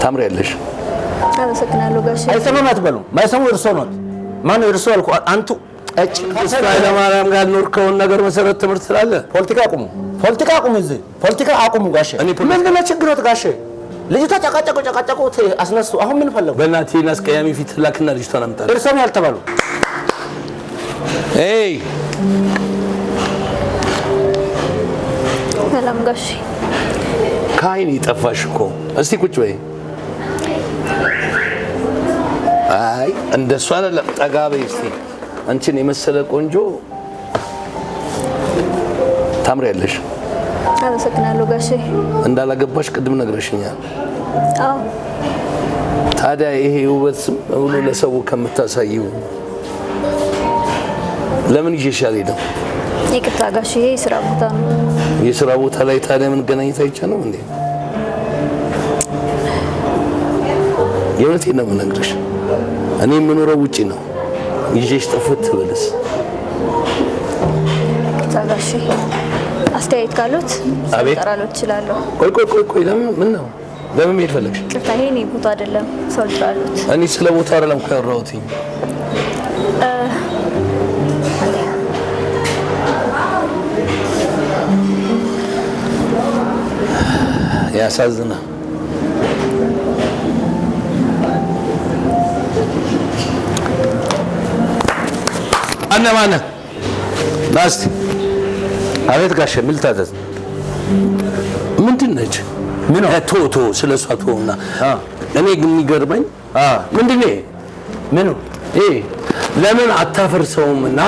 ታምሪያለሽ። አመሰግናለሁ ጋሼ። አይሰማም አትበሉ። ማይሰሙ እርሶ ነው። ማን ነው እርሶ አልኩ። አንቱ እጭ ኃይለ ማርያም ጋር ኖርከውን ነገር መሰረት ትምህርት ስላለ ፖለቲካ አቁሙ። ፖለቲካ አቁሙ። እዚህ ፖለቲካ አቁሙ ጋሼ። ምንድን ነው ችግሮት ጋሼ? ልጅቷ ጨቃጨቁ አስነሱ። አሁን ምን ፈለጉ? በእናትህ አስቀያሚ ፊት ላክና ልጅቷን አምጣ። እርሶም ያልተባሉ ኤይ ሰላም ጋሼ። ካይኒ ጠፋሽ እኮ። እስቲ ቁጭ በይ። አይ እንደሷ አይደለም፣ ጠጋ በይ እስቲ። አንቺን የመሰለ ቆንጆ ታምሪያለሽ። አመሰግናለሁ ጋሼ። እንዳላገባሽ ቅድም ነግረሽኛል። አዎ። ታዲያ ይሄ ውበት ስም ሁሉ ለሰው ከምታሳይው ለምን ይሸሻል? ሄደው ይቅርታ ጋሼ፣ የሥራ ቦታ ነው። የሥራ ቦታ ላይ ታዲያ ምን ገናኝታ አይቻልም እንዴ? የእውነቴን ነው የምነግርሽ። እኔ የምኖረው ውጪ ነው። ይዤሽ ጥፍት ብልስ? ይቅርታ ጋሼ፣ አስተያየት ካሉት ሰጣራሎት ይችላልው። ቆይ ለምን ምን ነው? ለምን መሄድ ፈለግሽ? ይቅርታ፣ ይሄ እኔ ቦታ አይደለም። ሰጣራሎት። እኔ ስለ ቦታ አይደለም እኮ ያወራሁት። ያሳዝና። ማነህ? ናስቲ። አቤት ጋሼ፣ ምን ልታዘዝ? ምንድን ነች? ምን ቶ ስለሷ ተውና፣ እኔ ግን የሚገርመኝ ምንድን ነው ምኑ ለምን አታፈርሰውምና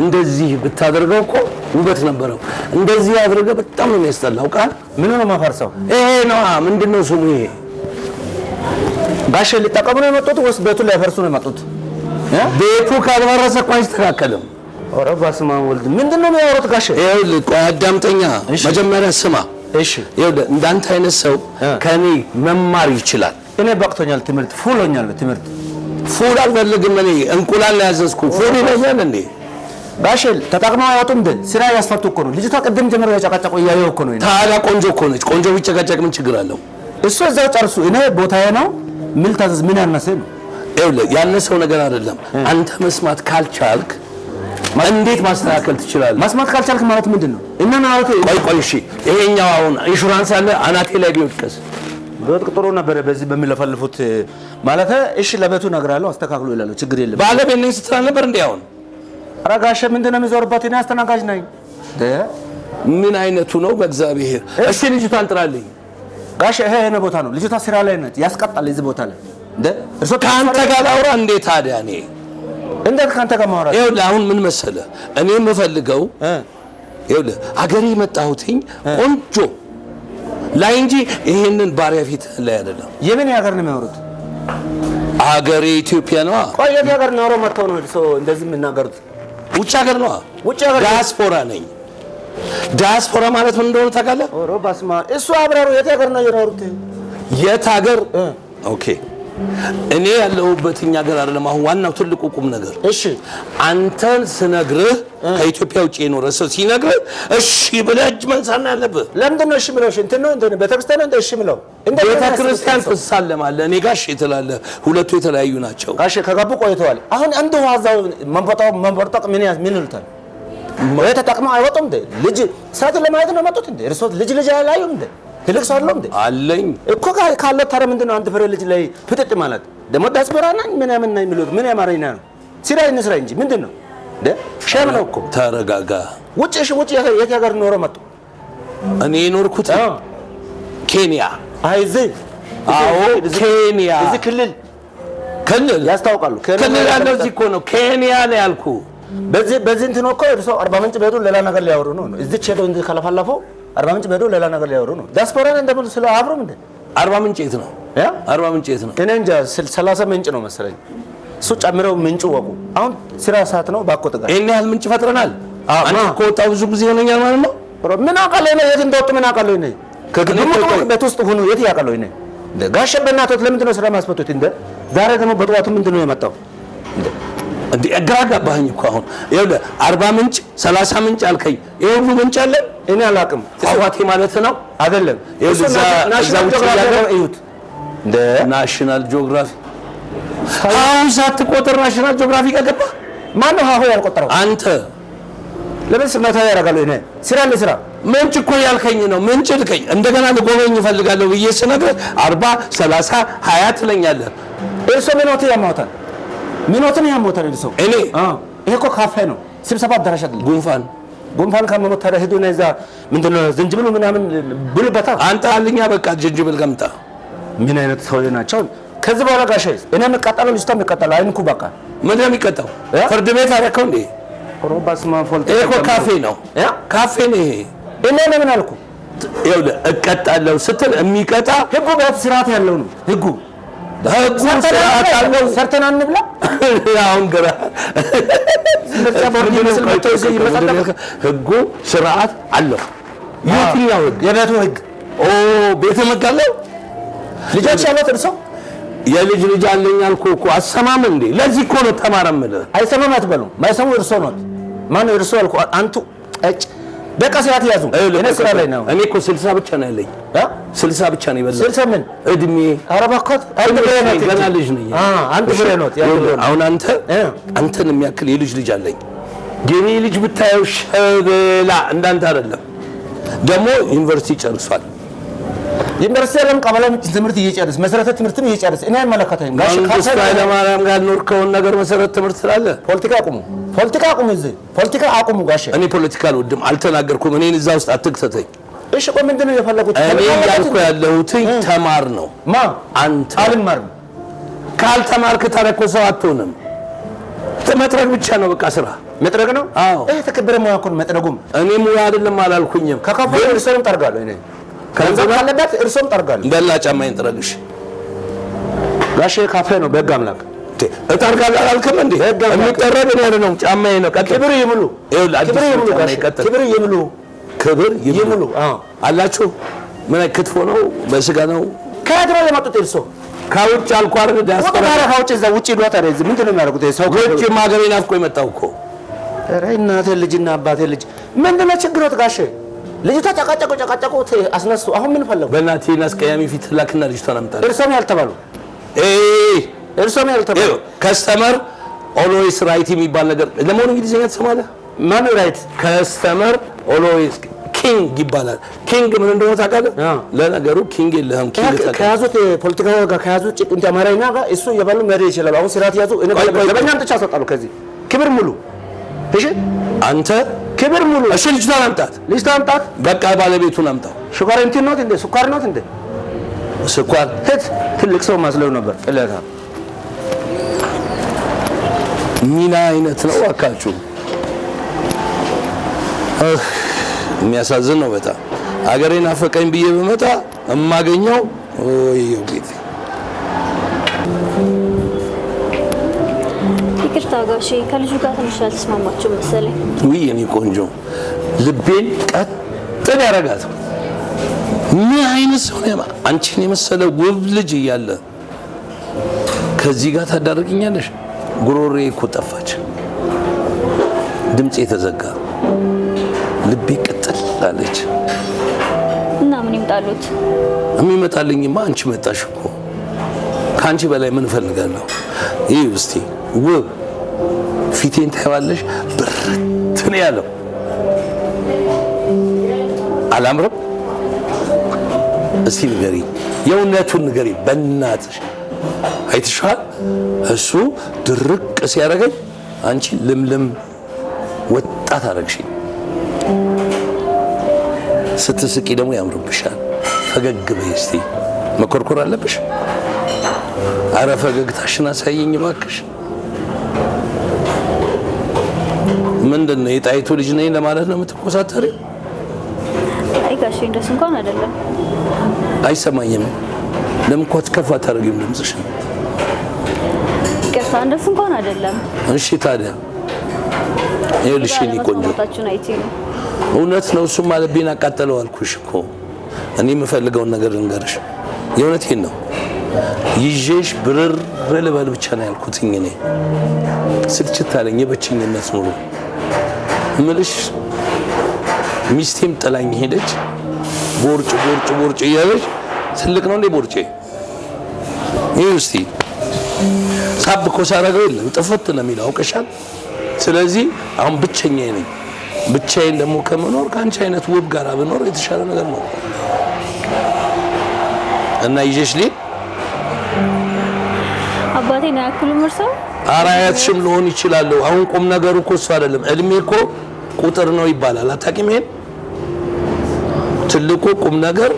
እንደዚህ ብታደርገው እኮ ውበት ነበረው። እንደዚህ ያድርገ በጣም ነው የሚያስጠላው። ቃል ምን ነው ማፈርሰው? ይሄ ነው ምንድነው ስሙ? ይሄ ጋሼ ሊጠቀሙ ነው የመጡት ወይስ ቤቱን ሊያፈርሱ ነው የመጡት? ቤቱ ካልፈረሰ እኮ አይስተካከልም። ኧረ በስመ አብ ወልድ፣ ምንድነው የሚያወሩት ጋሼ? ይኸውልህ ቆይ አዳምጠኛ፣ መጀመሪያ ስማ። እሺ ይኸውልህ እንዳንተ አይነት ሰው ከኔ መማር ይችላል። እኔ በቅቶኛል፣ ትምህርት ፉሎኛል። ትምህርት ፉል አልፈልግም እኔ እንቁላል ያዘዝኩ። ፉል ይለኛል እንዴ? ጋሼ ተጠቅመው አያወጡም እንዴ? ስራ ያስፈቱ እኮ ነው። ልጅቷ ቅድም ጀምሮ ያጨቃጨቁ እያየሁ እኮ ነው። ታዲያ ቆንጆ እኮ ነች። ቆንጆ ቢጨቃጨቅ ምን ችግር አለው? እሱ እዛው ጨርሱ። እኔ ቦታዬ ነው። ምን ታዘዝ? ምን ያነሰ ነው? ይኸውልህ ያነሰው ነገር አይደለም። አንተ መስማት ካልቻልክ እንዴት ማስተካከል ትችላለህ? መስማት ካልቻልክ ማለት ምንድነው? እና ማለት ቆይ እሺ፣ ይሄኛው አሁን ኢንሹራንስ አለ አናቴ ላይ ቢወድቅስ? በጥሩ ነበር በዚህ በሚለፈልፉት ማለት እሺ፣ ለቤቱ እነግራለሁ አስተካክሉ ይላሉ። ችግር የለም። ባለቤት ነኝ ስትል ነበር እንዴ? አሁን ኧረ ጋሼ ምንድነው የሚዞርበት? እኔ አስተናጋጅ ነኝ። ምን አይነቱ ነው በእግዚአብሔር? እሺ ልጅቷን ጥራልኝ ጋሼ። ይሄ የእኔ ቦታ ነው። ልጅቷ ስራ ላይ ነች። ያስቀጣል እዚህ ቦታ ላይ እንደ እርሶ ከአንተ ጋር ላውራ እንዴ? ታዲያ እኔ እንዴት ከአንተ ጋር ማውራት? ይኸውልህ አሁን ምን መሰለህ እኔ የምፈልገው ይኸውልህ አገሬ የመጣሁትኝ ቆንጆ ላይ እንጂ ይሄንን ባሪያ ፊት ላይ አይደለም። የምን ሀገር ነው የሚያወሩት? አገሬ ኢትዮጵያ ነው። ቆይ የት ሀገር ነው መጥተው ነው ሰው እንደዚህ የሚናገሩት? ውጭ ሀገር ነው። ውጭ ሀገር ዲያስፖራ ነኝ። ዲያስፖራ ማለት ምን እንደሆነ ታውቃለህ? ኦሮ ባስማ እሱ አብራሩ። የት ሀገር ነው የኖሩት? የት ሀገር? ኦኬ እኔ ያለሁበት እኛ ሀገር አይደለም። አሁን ዋናው ትልቁ ቁም ነገር እሺ፣ አንተን ስነግርህ ከኢትዮጵያ ውጪ የኖረ ሰው ሲነግርህ እሺ ብለህ እጅ መንሳት ነው ያለብህ። ለምንድን ነው እሺ ብለው? እንትን ነው እንትን ቤተክርስቲያን ነው እሺ ብለው? ቤተክርስቲያን ትሳለማለህ፣ እኔ ጋር እሺ ትላለህ። ሁለቱ የተለያዩ ናቸው። ጋሼ ከገቡ ቆይተዋል። አሁን አንዱ ዋዛው መንበርጠቅ ምን ይሉታል? ወይ ተጠቅመው አይወጡም እንዴ? ልጅ ሰዓት ለማየት ነው መጡት እንዴ? እርሶ ልጅ አላዩም እንዴ? ትልቅ ሰው አይደለም እንዴ? አለኝ እኮ ካለ ታዲያ ምንድን ነው አንድ ፍሬ ልጅ ላይ ፍጥጥ ማለት? ደግሞ ዲያስፖራ ነኝ ምን ነው የሚሉት? ምን ያማረኝ ነው? ስራ እንስራ እንጂ ምንድን ነው እንዴ? ሸም ነው እኮ። ተረጋጋ። ውጭ የት ሀገር ኖረው መጡ? እኔ የኖርኩት ኬንያ። አይዘይ አዎ ኬንያ። እዚህ ክልል ያስታውቃሉ። ክልል ያለው እዚህ እኮ ነው። ኬንያ ነው ያልኩህ። በዚህ እንትን እኮ እርሶ አርባ ምንጭ ሄዱ ሌላ ነገር ሊያወሩ ነው። እዚህ ሄዶ እንደ ከለፈለፈው አርባ ምንጭ ሄዶ ሌላ ነገር ሊያወሩ ነው። ዲያስፖራ እንደምን ስለ አብሮም እንደ አርባ ምንጭ የት ነው? አርባ ምንጭ የት ነው? እኔ እንጃ 30 ምንጭ ነው መሰለኝ። እሱ ጨምረው ምንጩ ወቁ። አሁን ስራ ሰዓት ነው ባኮ ተጋ ይሄን ያህል ምንጭ ፈጥረናል። አንተ እኮ ወጣው ብዙ ጊዜ ሆነኛል ማለት ነው። ምን አውቃለሁ እኔ የት እንደወጡ ምን አውቃለሁ እኔ ቤት ውስጥ ሆኖ የት ያውቃለሁ እኔ ጋሼ በእናቶት ለምንድን ነው ስራ ማስፈቱት እንደ ዛሬ ደግሞ በጠዋቱ ምንድን ነው የመጣው እንዴ? ግራ ገባኸኝ እኮ አሁን። ይኸውልህ 40 ምንጭ 30 ምንጭ አልከኝ። ይሄ ሁሉ ምንጭ አለ? እኔ አላውቅም። ፏፏቴ ማለት ነው አይደለም። ይኸውልህ እዛ ውጭ ያለው እዩት ናሽናል ጂኦግራፊ አሁን ሳትቆጥር ናሽናል ጂኦግራፊ ከገባ ማን ነው ሀሁ ያልቆጠረው? አንተ። ለምን ስመታ ያደርጋሉ? እኔ ስራ ለስራ ምንጭ እኮ ያልከኝ ነው። ምንጭ ልከኝ እንደገና ልጎበኝ እፈልጋለሁ ብዬ ስነግርህ 40 30 20 ትለኛለህ። እርሶ ምኖት ያማውታል? ምኖትን ያማውታል እርሶ? እኔ ይሄ እኮ ካፌ ነው፣ ስብሰባ አዳራሽ አይደለም። ጉንፋን ካመመት ታዲያ ሄዱ ነው እዛ ምንድነው ዝንጅብል ምናምን ብልበታ። አንተ አልኛ በቃ ዝንጅብል ገምጣ። ምን አይነት ሰው ናቸው? ከዚህ በኋላ ጋሼ እኔ የምቀጣለው ልጅቷ የምቀጣለው አይንኩ። በቃ ምን ነው የሚቀጣው? ፍርድ ቤት አደረከው እንዴ? ሮባስማ ፎልት እኮ ካፌ ነው፣ ካፌ ነው ይሄ። እኔ ምን አልኩ? ይኸውልህ እቀጣለሁ ስትል የሚቀጣ ህጉ ቤት ስርዓት ያለው ነው። ህጉ ስርዓት አለው። ሰርተና እንብላ። አሁን ግራ ህጉ ስርዓት አለው። የትኛው ህግ? የቤቱ ህግ። ኦ ቤተ መጋለው ልጆች ያሉት እርሶ የልጅ ልጅ አለኝ አልኩህ እኮ። አሰማም እንዴ? ለዚህ እኮ ነው ተማረምለ። አይሰማም አትበሉ። ማይሰሙ እርሶ ነው። ማን እርሶ አልኩ። አንቱ እጭ በቃ ስርዓት ያዙ። እኔ ስራ ላይ ነው። እኔ እኮ 60 ብቻ ነው ያለኝ። 60 ብቻ ነው ይበላል። 60 ምን እድሜ? ኧረ እባክህ አንድ ብሬ ነው። ገና ልጅ ነኝ። አንድ ብሬ ነው። አሁን አንተን የሚያክል የልጅ ልጅ አለኝ። የኔ ልጅ ብታየው ሸበላ እንዳንተ አይደለም። ደግሞ ዩኒቨርሲቲ ጨርሷል። ዩኒቨርሲቲ ያለም ቀበሌ ትምህርት እየጨረሰ መሰረተ ትምህርትም እየጨረሰ እኔ አይመለከተኝም። ጋሽ ካሳለ ማርያም ጋር ኖርከውን ነገር መሰረተ ትምህርት ስላለ ፖለቲካ አቁሙ፣ ፖለቲካ አቁሙ፣ እዚህ ፖለቲካ አቁሙ። ጋሽ እኔ ፖለቲካ አልወድም፣ አልተናገርኩም። እኔን እዛ ውስጥ አትክተተኝ። እሺ ቆይ ምንድነው የፈለጉት? እኔ ያልኩ ያለሁት ተማር ነው። ማ አንተ አልማርም። ካልተማርክ ታዲያ እኮ ሰው አትሆንም። መጥረግ ብቻ ነው በቃ ስራ መጥረግ ነው። አዎ ተከበረ ሙያ እኮ መጥረጉም። እኔ ሙያ አይደለም አላልኩኝም። ከካፈ እርሶም ጠርጋለሁ እኔ ከንዘብ ካለበት እርሶም ጠርጋለሁ። በላ ጫማዬን ጥረግሽ ጋሼ ካፌ ነው። በህግ አምላክ እጠርጋለሁ አላልክም እንዴ? የሚጠረግ እኔ አይደለም ጫማዬ ነው። ክብር ይሙሉ፣ ክብር ይሙሉ፣ ክብር ይሙሉ፣ ክብር ይሙሉ። አላችሁ ምን ክትፎ ነው በስጋ ነው? ከየት ነው የመጡት እርሶ? ከውጭ አልኩ አይደል? ዲያስፖራ ከውጭ እዛ ውጭ ዷት አይደል? ምንድን ነው የሚያደርጉት? ሰው ከውጭ ማገሬ ናፍቆ የመጣው እኮ። ኧረ እናቴ ልጅና አባቴ ልጅ ምንድን ነው ችግሮት ጋሼ? ልጅቷ ጨቃጨቁ አስነሱ። አሁን ምን ፈለጉ? በእናትህ አስቀያሚ ፊት ላክና ልጅቷን አምጣ። እርሶም ያልተባሉ እርሶም ያልተባሉ ከስተመር ኦልዌይስ ራይት የሚባል ነገር ለምን እንግሊዝኛ ትሰማለህ? ማን ራይት? ከስተመር ኦልዌይስ ኪንግ ይባላል። ኪንግ ምን እንደሆነ ታውቃለህ? ለነገሩ ኪንግ የለህም። ኪንግ ከያዙት ፖለቲካ ጋር ከያዙት ጭንት አማራኛ ጋር እሱ የባሉ መሪ ይችላል። አሁን ስርዓት ያዙ። እኔ ለበኛም ጥቻ አሰጣለሁ። ከዚህ ክብር ሙሉ። እሺ አንተ ክብር ሙሉ። እሺ ልጅቷን አምጣት። በቃ ባለቤቱን አምጣው። ሹጋር እንትን ነው እንዴ? ስኳር ነው እንዴ? ስኳር ትልቅ ሰው ማስለው ነበር። እለታ ምን አይነት ነው አካችሁ? የሚያሳዝን ነው በጣም። አገሬን አፈቀኝ ብዬ በመጣ እማገኘው ወይዬ ጌቴ። ይቅርታ ጋሼ ከልጁ ጋር ትንሽ አልተስማማችሁም መሰለኝ። ውይ እኔ ቆንጆ ልቤን ቀጥል ያረጋት ምን አይነት ሰው ነው? አንቺን የመሰለ ውብ ልጅ እያለ ከዚህ ጋር ታዳርቅኛለሽ? ጉሮሬ እኮ ጠፋች፣ ድምጼ ተዘጋ፣ ልቤ ቀጥል አለች። እና ምን ይምጣሉት? የሚመጣልኝማ አንቺ መጣሽ እኮ። ከአንቺ በላይ ምን እፈልጋለሁ? ይህ እስቲ ውብ ፊቴን ታይዋለሽ፣ ብርት ነው ያለው። አላምርም? እስቲ ንገሪ፣ የእውነቱን ንገሪ በእናትሽ። አይተሻል? እሱ ድርቅ ሲያደርገኝ አንቺ ልምልም ወጣት አደረግሽኝ። ስትስቂ ደግሞ ያምርብሻል። ፈገግ በይ እስቲ። መኮርኮር አለብሽ። አረ ፈገግታሽን አሳየኝ እባክሽ። ምንድን ነው የጣይቱ ልጅ ነኝ ለማለት ነው የምትኮሳተሪው? አይ ጋሼ እንደሱ እንኳን አይደለም። አይሰማኝም። ለምን እኮ ከፍ አታደርጊም ድምፅሽን? ይቅርታ እንደሱ እንኳን አይደለም። እሺ ታዲያ ይኸውልሽ እኔ ቆንጆ እውነት ነው። እሱም ልቤን አቃጠለው አልኩሽ እኮ። እኔ የምፈልገውን ነገር ልንገርሽ፣ የእውነቴን ነው። ይዤሽ ብርር ልበል ብቻ ነው ያልኩት። እኔ ስልችት አለኝ የብቸኝነት ኑሮ እምልሽ። ሚስቴም ጥላኝ ሄደች። ቦርጭ እያለች ትልቅ ነው እንዴ ቦርጬ? እስቲ ሳብኮ ሳረገው የለም ጥፍት ነው የሚለው አውቀሻል። ስለዚህ አሁን ብቸኛዬ ነኝ። ብቻዬን ደግሞ ከመኖር ከአንቺ አይነት ውብ ጋር ብኖር የተሻለ ነገር ነው እና ይዤሽ ልሂድ። አባቴ ነው ያክሉ ምርሰው አራያትሽም ልሆን ይችላል። አሁን ቁም ነገሩ እኮ እሱ አይደለም። እድሜ እኮ ቁጥር ነው ይባላል። አታውቂም? ይሄን ትልቁ ቁም ነገር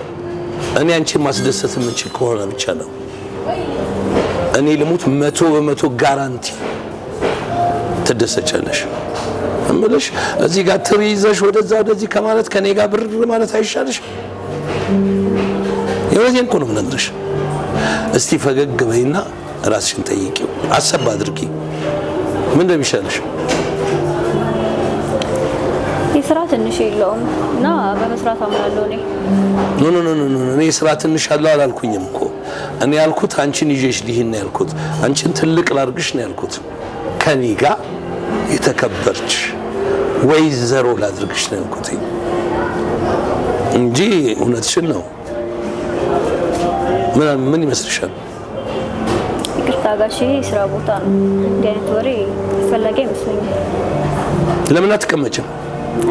እኔ አንቺን ማስደሰት የምችል ከሆነ ብቻ ነው። እኔ ልሙት 100% ጋራንቲ ትደሰቻለሽ እምልሽ። እዚህ ጋር ትሪ ይዘሽ ወደዛ ወደዚህ ከማለት ከኔ ጋር ብር ማለት አይሻልሽ? የወዜን እኮ ነው የምነግርሽ። እስቲ ፈገግ በይና ራስሽን ጠይቂው፣ አሰብ አድርጊ። ምን እንደሚሻልሽ? የስራ ትንሽ የለውም እና በመስራት አምናለሁ እኔ። ኖ እኔ ስራ ትንሽ አለው አላልኩኝም እኮ። እኔ ያልኩት አንቺን ይዤሽ ልሂድ ነው ያልኩት። አንቺን ትልቅ ላድርግሽ ነው ያልኩት። ከኔ ጋር የተከበርች ወይዘሮ ላድርግሽ ነው ያልኩት እንጂ እውነትሽን ነው። ምን ይመስልሻል? ይቅርታ ጋሼ፣ ስራ ቦታ ነው። እንዲህ አይነት ወሬ አስፈላጊ አይመስለኝም። ለምን አትቀመጭም?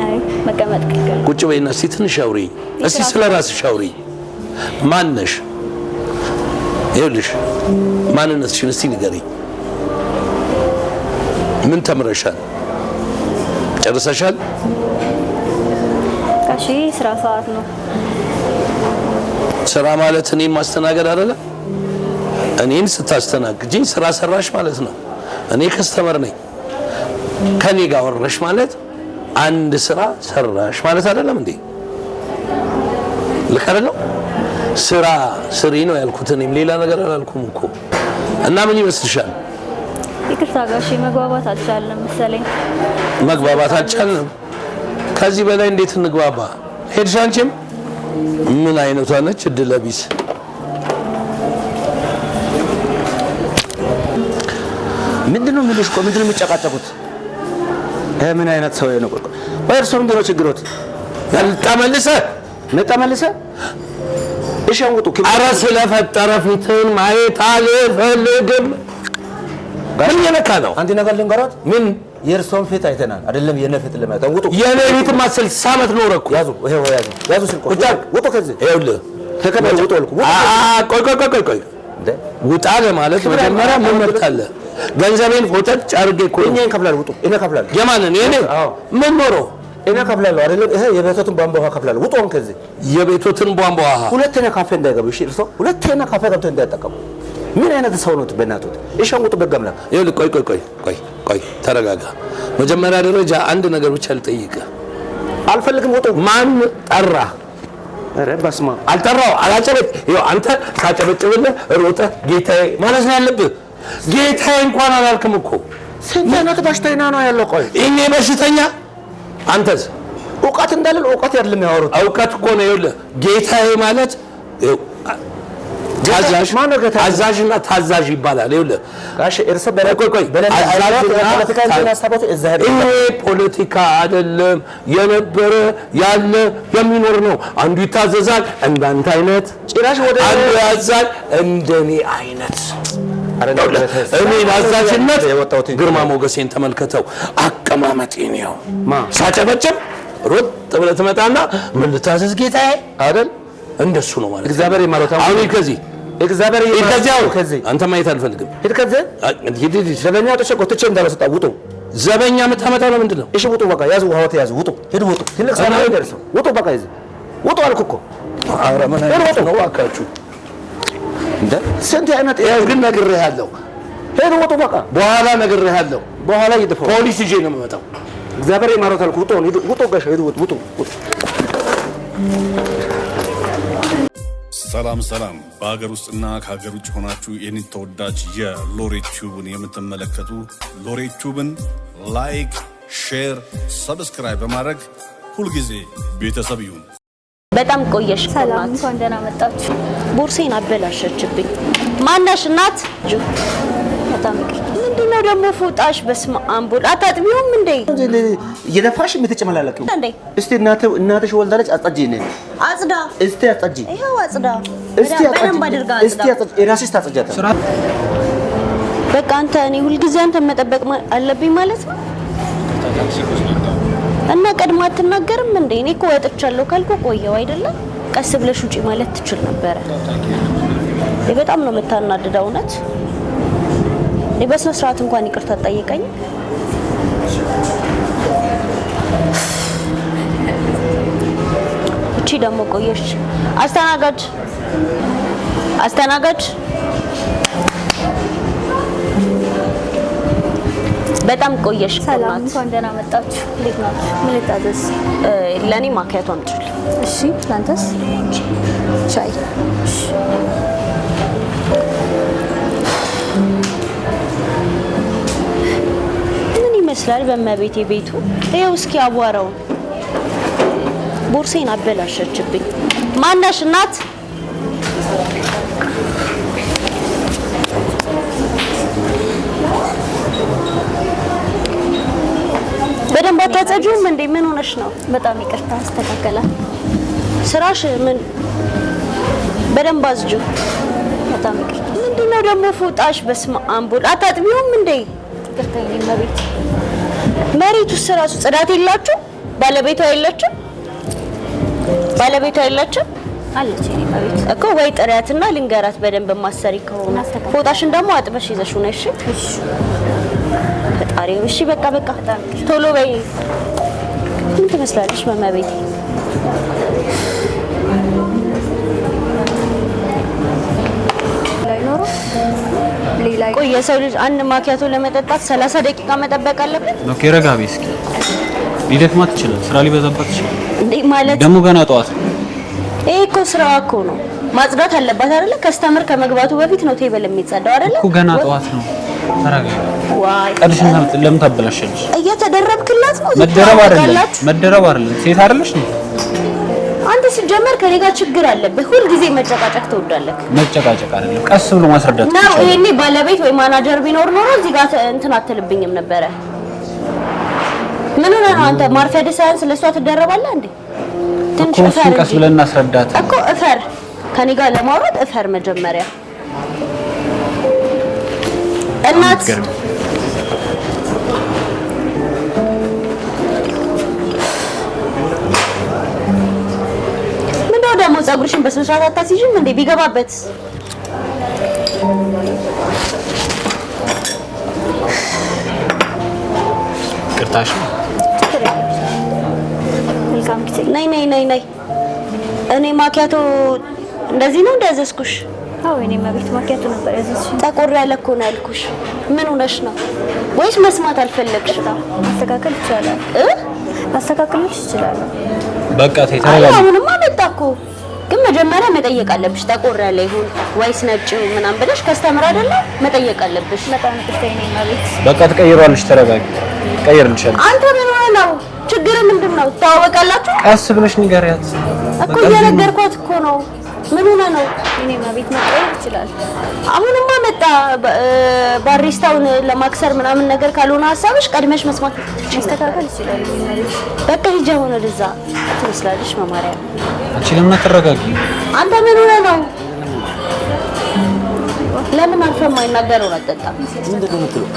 አይ መቀመጥ ክልክል። ቁጭ በይና እስቲ ትንሽ አውሪ። እስቲ ስለ ራስሽ አውሪ። ማን ነሽ? ይኸውልሽ ማንነትሽን እስቲ ንገሪኝ። ምን ተምረሻል? ጨርሰሻል? ጋሼ ስራ ሰዓት ነው። ስራ ማለት እኔን ማስተናገድ አይደለ? እኔን ስታስተናግጂኝ ስራ ሰራሽ ማለት ነው። እኔ ከስተመር ነኝ። ከኔ ጋር ወረሽ ማለት አንድ ስራ ሰራሽ ማለት አይደለም እንዴ? ልክ አይደለም? ስራ ስሪ ነው ያልኩት። እኔም ሌላ ነገር አላልኩም እኮ። እና ምን ይመስልሻል? ይቅርታ ጋሼ፣ መግባባት አልቻልንም መሰለኝ። መግባባት አልቻልንም? ከዚህ በላይ እንዴት እንግባባ? ሄድሽ አንቺም? ምን አይነቷ ነች እድለ ቢስ! ምንድነው የሚሉሽ? ቆይ ምንድነው የሚጨቃጨቁት? ምን አይነት ሰው ነው? ቆይ እርሶ ምንድነው ችግሮት? መጣ መልሰ እሺ አንውጡ። ኧረ ስለፈጠረ ፊትን ማየት አልፈልግም። ምን የነካ ነው? አንድ ነገር ልንገሮት። ምን? የእርሶን ፊት አይተናል አይደለም? የኔ ፊት ለማየት አንውጡ። የኔ ፊትማ 60 ዓመት ኖረ እኮ። ያዙ ስልኮ ውጡ ከዚህ። ይኸውልህ ተከበል ውጡ አልኩ። ቆይ ውጣ ለማለት መጀመሪያ ምን መብት አለ? ገንዘቤን ፎተት አድርጌ እኮ እኔ እከፍላለሁ። ውጡ። እኔ እከፍላለሁ። የማንን? የኔ? ምን ኖሮ? እኔ እከፍላለሁ አይደለም? ይሄ የቤቶትን ቧንቧ ውሃ እከፍላለሁ። ውጡ ከዚህ። የቤቶትን ቧንቧ ውሃ ሁለተኛ ካፌ እንዳይገቡ እሺ። እርሶ ሁለተኛ ካፌ ገብተው እንዳይጠቀሙ። ምን አይነት ሰው ነው በእናትዎት? እሺ አንውጡ በገምላ። ይኸውልህ ቆይ ተረጋጋ። መጀመሪያ ደረጃ አንድ ነገር ብቻ ልጠይቅህ። አልፈልግም። ውጡ። ማን ጠራ? ኧረ በስመ አብ። አልጠራው አላጨበጭ። ይኸው አንተ ሳጨበጭብልህ ሮጠህ ጌታዬ ማለት ነው ያለብህ። ጌታዬ እንኳን አላልክም እኮ። ስንት አይነት በሽተኛ ነው ያለው? ቆይ እኔ በሽተኛ፣ አንተስ? እውቀት እንዳለን እውቀት አይደለም ያወሩት። እውቀት እኮ ነው። ይኸውልህ ጌታዬ ማለት አዛዥና ታዛዥ ይባላል። ይኸውልህ ጋሽ እርስ ፖለቲካ አይደለም፣ የነበረ ያለ የሚኖር ነው። አንዱ ይታዘዛል እንዳንተ አይነት፣ ጭራሽ ወደ አንዱ ያዛል እንደኔ አይነት። እኔ አዛዥነት ግርማ ሞገሴን ተመልከተው፣ አቀማመጤ ነው። ሳጨበጭብ ሮጥ ብለህ ትመጣና ምን ልታዘዝ ጌታዬ አይደል? እንደሱ ነው ማለት እግዚአብሔር ይማረው። አሁን ከዚህ እግዚአብሔር ይማረው። ከዚህ አንተ ማየት አልፈልግም። ሂድ ከዚህ ዘበኛ ተሸቆጥቼ እንዳልሰጣ ውጡ። ዘበኛ የምታመጣው ነው ምንድን ነው? እሺ ውጡ በቃ። ያዙ ሀወት ያዙ። ውጡ ሂድ ውጡ። ትልቅ ሰው ነው ደርሰው ውጡ በቃ። ይዘ ውጡ አልኩ እኮ። ኧረ ምን አይነት ነው አካቹ እንደ ስንት አይነት ያዝ ግን ነግሬሃለሁ። ሂድ ውጡ በቃ። በኋላ ነግሬሃለሁ። በኋላ ይደፈው ፖሊስ ይዤ ነው የምመጣው። እግዚአብሔር ይማረው አልኩ። ውጡ ውጡ ጋሽ ሂድ ውጡ። ሰላም በሀገር ውስጥና ከሀገር ውጭ ሆናችሁ ይህንን ተወዳጅ የሎሬት ቲዩብን የምትመለከቱ ሎሬት ቲዩብን ላይክ፣ ሼር፣ ሰብስክራይብ በማድረግ ሁልጊዜ ቤተሰብ ይሁን። በጣም ቆየሽ። ሰላም፣ እንኳን ደህና መጣችሁ። ቦርሴን አበላሸችብኝ። ማነሽ እናት? በጣም ይቅርታ። ምንድነው ምንድነው ደግሞ ፎጣሽ? በስመ አብ አታጥቢውም እንዴ? የደፋሽ የምትጨመላለቀው እስቲ እናትሽ ወልዳለች። አጽጂ ነኝ አጽዳ እስቲ አጽጂ ይሄው አጽዳ እስቲ በደንብ አድርጋ እስቲ አጽጂ የራስሽ ታጽጃታ። በቃ አንተ እኔ ሁልጊዜ አንተ መጠበቅ አለብኝ ማለት ነው። እና ቀድማ አትናገርም እንዴ? እኔ እኮ ወጥቻለሁ ካልኩ ቆየው አይደለም? ቀስ ብለሽ ውጪ ማለት ትችል ነበረ። በጣም ነው የምታናድደው እውነት። በስነ ስርዓት እንኳን ይቅርታ ጠይቀኝ። እቺ ደግሞ ቆየሽ። አስተናጋጅ በጣም ቆየሽ። ሰላም እንኳን ደህና መጣችሁ። እንዴት ናችሁ? ምን ልታዘዝ? ለኔ ማኪያቶ አምጪልኝ። እሺ ላንተስ? ሻይ። ምን ይመስላል በመቤቴ ቤቱ? ይኸው እስኪ አቧራው ቦርሴን አበላሸችብኝ። ማነሽ እናት? በደንብ አታጸጂውም እንዴ? ምን ሆነሽ ነው? በጣም ይቅርታ አስተካከላል። ስራሽ ምን? በደንብ አዝጂው። በጣም ይቅርታ። ምንድነው ደግሞ ፎጣሽ? በስመ አብ አታጥቢውም እንዴ? ይቅርታ የኔ መቤት። መሬቱስ ራሱ ጽዳት የላችሁ? ባለቤቷ የለችም? አለች የኔ መቤት እኮ ወይ ጥሪያትና ልንገራት በደንብ ማሰሪ ከሆነ ፎጣሽን ደግሞ አጥበሽ ይዘሽው ነሽ። እሺ ፈጣሪው። እሺ በቃ ቶሎ በይ። ምን ትመስላለሽ መመቤቴ? ሌላ ቆይ የሰው ልጅ አንድ ማኪያቶ ለመጠጣት 30 ደቂቃ መጠበቅ አለበት? ኦኬ ረጋ በይ እስኪ። ሊደክማት ይችላል፣ ስራ ሊበዛባት ይችላል። እንዴ ማለት ደግሞ ገና ጠዋት። ይሄ እኮ ስራዋ እኮ ነው። ማጽዳት አለባት አይደለ? ከስተመር ከመግባቱ በፊት ነው ቴብል የሚጸዳው አይደለ? እኮ ገና ጠዋት ነው። ተረጋጊ። ዋይ ቀድሽን ለምን ታበላሽልሽ? እየተደረብክላት ነው። መደረብ አይደለም። ሴት አይደለሽ ነው? አንተ ሲጀመር ከኔ ጋር ችግር አለብህ። ሁል ጊዜ መጨቃጨቅ ትወዳለህ። መጨቃጨቅ አይደለም፣ ቀስ ብሎ ማስረዳት ነው። ይሄኔ ባለቤት ወይ ማናጀር ቢኖር ኖሮ እዚህ ጋር እንትን አትልብኝም ነበረ። ምን ሆነህ ነው አንተ? ማርፈድ ሳይንስ ለሷ ትደረባለህ እንዴ? ትንሽ እፈር። ቀስ ብለን እናስረዳት እኮ እፈር። ከኔ ጋር ለማውራት እፈር መጀመሪያ። እናት ምንድነው ደግሞ ፀጉርሽን በስነ ስርዓት አታስይዥም እንዴ? ቢገባበት ቅርታሽ መልካም ጊዜ። ነይ። እኔ ማኪያቶ እንደዚህ ነው እንዳዘዝኩሽ? አዎ የኔ መቤት ማኪያቶ ነበር ያዘዝሽ። ጠቆር ያለ እኮ ነው ያልኩሽ። ምን ሆነሽ ነው? ወይስ መስማት አልፈለግሽም? ማስተካከል ይችላል። ማስተካከልሽ ይችላል። በቃ ተረጋጊ። አሁንማ መጣ እኮ። ግን መጀመሪያ መጠየቅ አለብሽ። ጠቆር ያለ ይሁን ወይስ ነጭ ምናምን ብለሽ ከስተምር አይደለ መጠየቅ አለብሽ። በጣም ይቅርታ የኔ መቤት። በቃ ትቀይሯለሽ። ተረጋጊ። ቀይርልሻለሁ። አንተ ምን ሆነህ ነው? ችግር ምንድነው? ታወቃላችሁ? ቀስ ብለሽ ንገሪያት እኮ። እየነገርኳት እኮ ነው። ምን ሆነህ ነው? የኔ መቤት መቀየር ይችላል። አሁንማ መጣ። ባሪስታውን ለማክሰር ምናምን ነገር ካልሆነ ሀሳብሽ ቀድመሽ መስማት ማስተካከል ይችላል። በቃ ሂጂ አሁን ወደዛ። ትመስላለሽ መማሪያ። አንቺ ለምን አትረጋጊ? አንተ ምን ሆነህ ነው? ለምን አልፈህ የማይናገረውን አትጠጣም? ምንድን ነው የምትለው?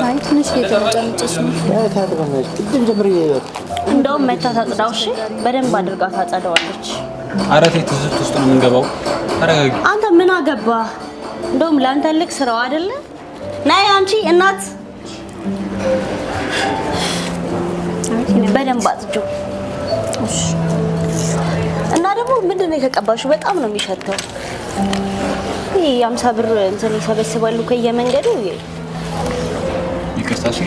አይ ትንሽ እየተመጨች ነው። እንደውም መታ ታጽዳው። እሺ በደንብ አድርጋ ታጸዳዋለች። ኧረ ተይ፣ ትዝብት ውስጥ ነው የምንገባው። ተረጋጊ። አንተ ምን አገባህ? እንደውም ለአንተ ልክ ስራው አይደለ? ናይ አንቺ እናት በደንብ አጽጂው። እሺ። እና ደግሞ ምንድነው የተቀባሽው? በጣም ነው የሚሸተው። ይሄ 50 ብር እንትን ይሰበስባሉ ከየመንገዱ። ይቅርታ እሺ።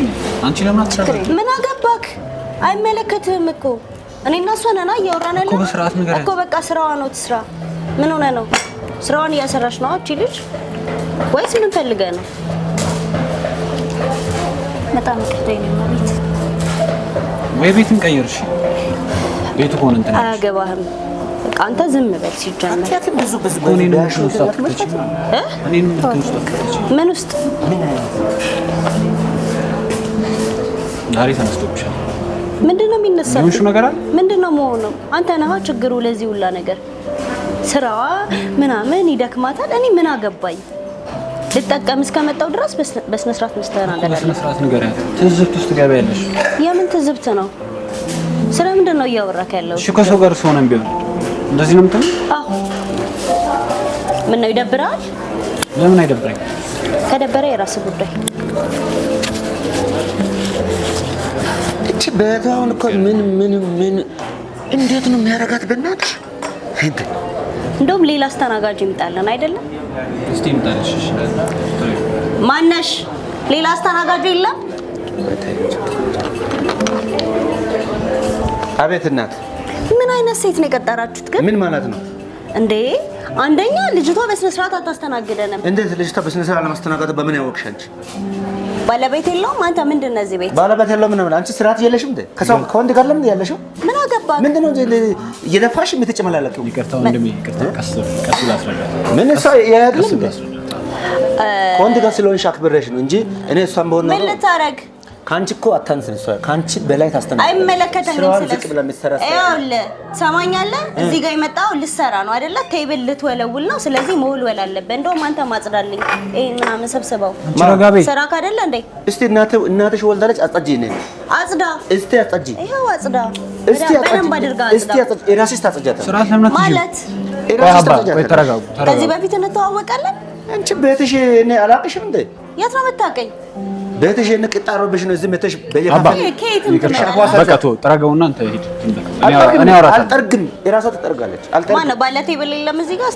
አንቺ ለምን አትሰራም? ምን አገባክ? አይመለከትህም እኮ። እኔ እና እሷ ነን እያወራን ያለው እኮ። በስርዓት ንገሪያት እኮ። በቃ ስራዋ ነው ትስራ። ምን ሆነ ነው? ስራዋን እያሰራች ነው እቺ ልጅ ወይስ ምን ፈልገህ ነው? በጣም ይቅርታ የኔ መቤት። ወይ ቤትን ቀይር። እሺ ቤቱ ሆነ እንትን አያገባህም። በቃ አንተ ዝም በል ሲጀመር ምን ውስጥ ዛሬ ተነስቶብሻል ምንድነው የሚነሳው ምንሽ ነገር አለ ምንድነው መሆኑ አንተ ነህ ችግሩ ለዚህ ሁላ ነገር ስራዋ ምናምን ይደክማታል እኔ ምን አገባኝ ልጠቀም እስከመጣው ድረስ በስነ ስርዓት መስተናገድ አለ በስነ ስርዓት ንገሪያት ትዝብት ውስጥ ገበያለሽ የምን ትዝብት ነው ስለምንድን ነው እያወራክ ያለው እሺ ከሰው ጋር ሆነን ቢሆን እንደዚህ ነው የምትለው አዎ ምን ነው ይደብራል ለምን አይደብረኝ ከደበረ የራስ ጉዳይ እቺ በታውን እኮ ምን እንዴት ነው የሚያረጋት በእናትሽ እንደውም ሌላ አስተናጋጅ ይምጣልን አይደለም እስቲ ይምጣልሽ እሺ ማነሽ ሌላ አስተናጋጅ የለም አቤት እናት ምን አይነት ሴት ነው የቀጠራችሁት ግን ምን ማለት ነው እንዴ አንደኛ ልጅቷ በስነ ስርዓት አታስተናግደንም እንዴት ልጅቷ በስነ ስርዓት ለማስተናገድ በምን ያወቅሽ አንቺ ባለቤት የለውም አንተ ምንድነው እዚህ ቤት ባለቤት የለውም ምን ማለት አንቺ ስርዓት የለሽም እንዴ ከሰው ከወንድ ጋር ለምን ያለሽው ምን አገባ ምንድነው እየደፋሽ የምትጨመላለቀው ይቅርታ ወንድሜ ይቅርታ ቀስ ላስረዳት ምን እሷ ያያድልም እንዴ ከወንድ ጋር ስለሆንሽ አክብረሽ ነው እንጂ እኔ እሷን በሆነ ምን ልታረግ ካንቺ እኮ አታንስን እሷ ካንቺ በላይ ታስተናግዳለች አይመለከተኝም ዝቅ ብላ የምትሰራ ይኸውልህ ሰማኛለህ እዚህ ጋር የመጣው ልሰራ ነው አይደለ ቴብል ልትወለውል ነው ስለዚህ መወልወል አለበት እንደውም አንተ ማጽዳልኝ ይሄን ምናምን ሰብስበው ስራ ካደለ እንዴ እስቲ እናትሽ ወልዳለች አጽጂ ነኝ አጽዳ እስቲ አጽጂ ይሄው አጽዳ እስቲ በደንብ አድርጋ እስቲ አጽጂ እራስሽ ታጽጃታ ስራ ለምን ማለት እራስሽ ታጽጃታ ተረጋጉ ከዚህ በፊት እንተዋወቃለን አንቺ ቤትሽ እኔ አላቅሽም እንዴ የት ነው የምታውቀኝ ቤትሽ እንቅጣሮብሽ ነው ዝም ተሽ በየካፋ ከየትም በቃ ተረጋውና አንተ ሂድ እኔ አልጠርግም እራሷ ትጠርጋለች አልጠርግም ማነው ባለ ቴብል የለም እዚህ ጋር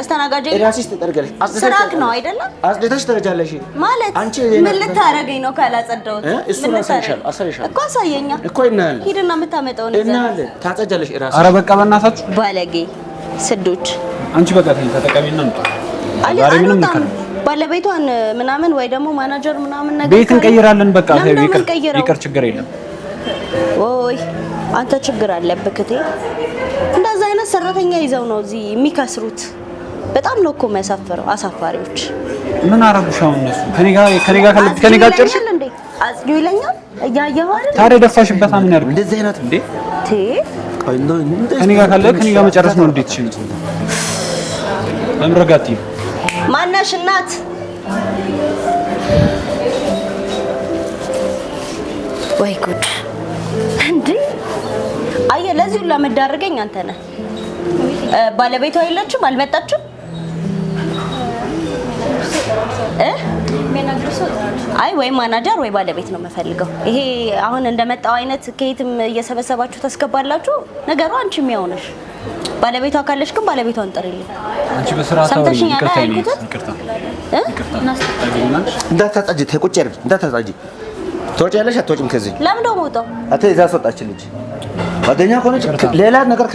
አስተናጋጅ እራስሽ ትጠርጋለች ስራክ ነው አይደለም አጽድተሽ ትረጃለሽ ማለት ምን ልታረገኝ ነው ካላጸዳሁት እሱን አሳይሻለሁ እኮ አሳየኛ እኮ እናያለን ሂድና የምታመጣው ነው እናያለን ታጸጃለሽ እራስሽ ኧረ በቃ በእናታችሁ ባለጌ ስዶች አንቺ በቃ ተጠቀሚና እንጣ ዛሬ ምንም ነገር ባለቤቷን ምናምን ወይ ደግሞ ማናጀር ምናምን ነገር ቤት እንቀይራለን በቃ ይቅር ችግር የለም ወይ አንተ ችግር አለብህ እቴ እንደዛ አይነት ሰራተኛ ይዘው ነው እዚህ የሚከስሩት በጣም ነው እኮ የሚያሳፍረው አሳፋሪዎች ምን አረጉሽ አሁን እነሱ ከኔ ጋር ጨርሽ እንዴ አጽዱ ይለኛል እያየኸው አይደል ታዲያ ደፋሽበት ምን ያርግ እንደዚህ አይነት እንዴ ከኔ ጋር መጨረስ ነው እንዴት ይችላል ለምረጋቲ ማናሽ እናት ወይ ጉድ እንዴ አየህ ለዚህ ሁሉ መዳረገኝ አንተ ነህ ባለቤቷ የለችም አልመጣችም አይ ወይ ማናጀር ወይ ባለቤት ነው የምፈልገው ይሄ አሁን እንደመጣው አይነት ከየትም እየሰበሰባችሁ ታስገባላችሁ ነገሩ አንቺም ያው ነሽ ባለቤቷ ካለሽ ግን ባለቤቷን ጥሪልኝ አንቺ በስርዓት አውሪ ይቅርታ እንዳታጣጂ ተቆጭ ያርግ እንዳታጣጂ ትወጪያለሽ አትወጪም ከዚህ ለምን ደሞ ወጣው አተ እዛ አስወጣች ልጅ ጓደኛ ከሆነች ሌላ ነገር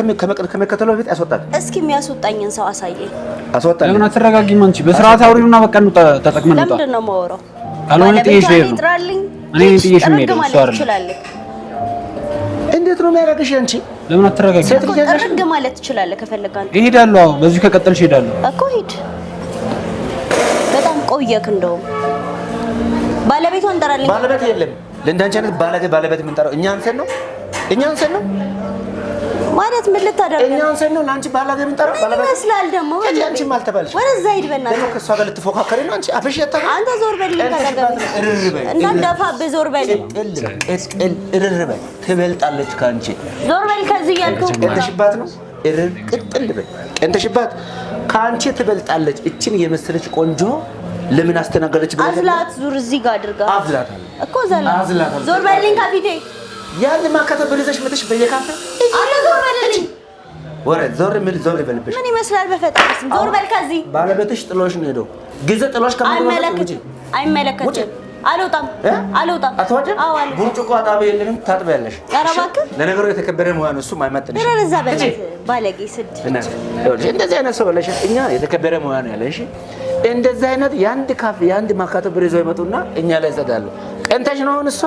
ከመከተለው በፊት ያስወጣል እስኪ የሚያስወጣኝን ሰው አሳየኝ አስወጣል ለምን አትረጋጊም አንቺ በስርዓት አውሪውና በቃ ነው ተጠቅመን ነው ለምንድን ነው የማወራው ካልሆነ ጥዬሽ ልሄድ ነው እኔ ጥዬሽ ልሄድ ነው እሱ አይደል እንዴት ነው የሚያደርግሽ አንቺ ለምን አትረጋጊም ሴት ልጅ ያለሽ ጥርግ ማለት ትችላለህ ከፈለክ አንተ እሄዳለሁ አዎ በዚህ ከቀጠልሽ እሄዳለሁ እኮ ሂድ በጣም ቆየክ እንደውም ባለቤቷን ጠራልኝ ባለቤት የለም ለእንዳንቺ አይነት ባለቤት የምንጠራው እኛ አንሰን ነው ማለት ምን ልታደርግ እኛ አንሰን ነው አንቺ ባለቤት የምንጠራው ባለቤት ይመስላል ደግሞ አንቺ ማልተባልሽ ወደዛ ሂድ በእናትህ ደግሞ ከሷ ጋር ልትፎካከሪ ነው አንቺ አፍሽ ያታ አንተ ዞር በል እንዳዳፋ በዞር በል እርርበል ትበልጣለች ካንቺ ዞር በል ከዚህ ያልከው ቀንተሽባት ነው ቅጥል በል ቀንተሽባት ካንቺ ትበልጣለች እቺን የመሰለች ቆንጆ ለምን አስተናገረች ብለህ አዝላት ዙር እዚህ ጋር አድርጋ አዝላት እኮ አዝላት ዞር በልኝ ከፊቴ ያን ማከተብልሽ መተሽ በየካፌ አለ ዞር በልኝ ወረ ዞር በልብሽ ምን ይመስላል በፈጣሪስ ዞር በል ከዚህ ባለቤትሽ ጥሎሽ ነው ሄዶ ጊዜ ጥሎሽ ከመጣ አይመለከትም አልወጣም አትወጪም ቡርጭቆ አጣቢ የለንም ታጥቢያለሽ ኧረ እባክህ ለነገሩ የተከበረ ሙያ ነው እሱም አይመጥንሽ ረዛ በለት ባለጌ ስድ እንደዚህ አይነት ሰው ለሽ እኛ የተከበረ ሙያ ነው ያለሽ እንደዚህ አይነት ያንድ ካፌ ያንድ ማካቶ ብሬዞ ይመጡና እኛ ላይ ይሰዳሉ ቀንተሽ ነው አሁን እሷ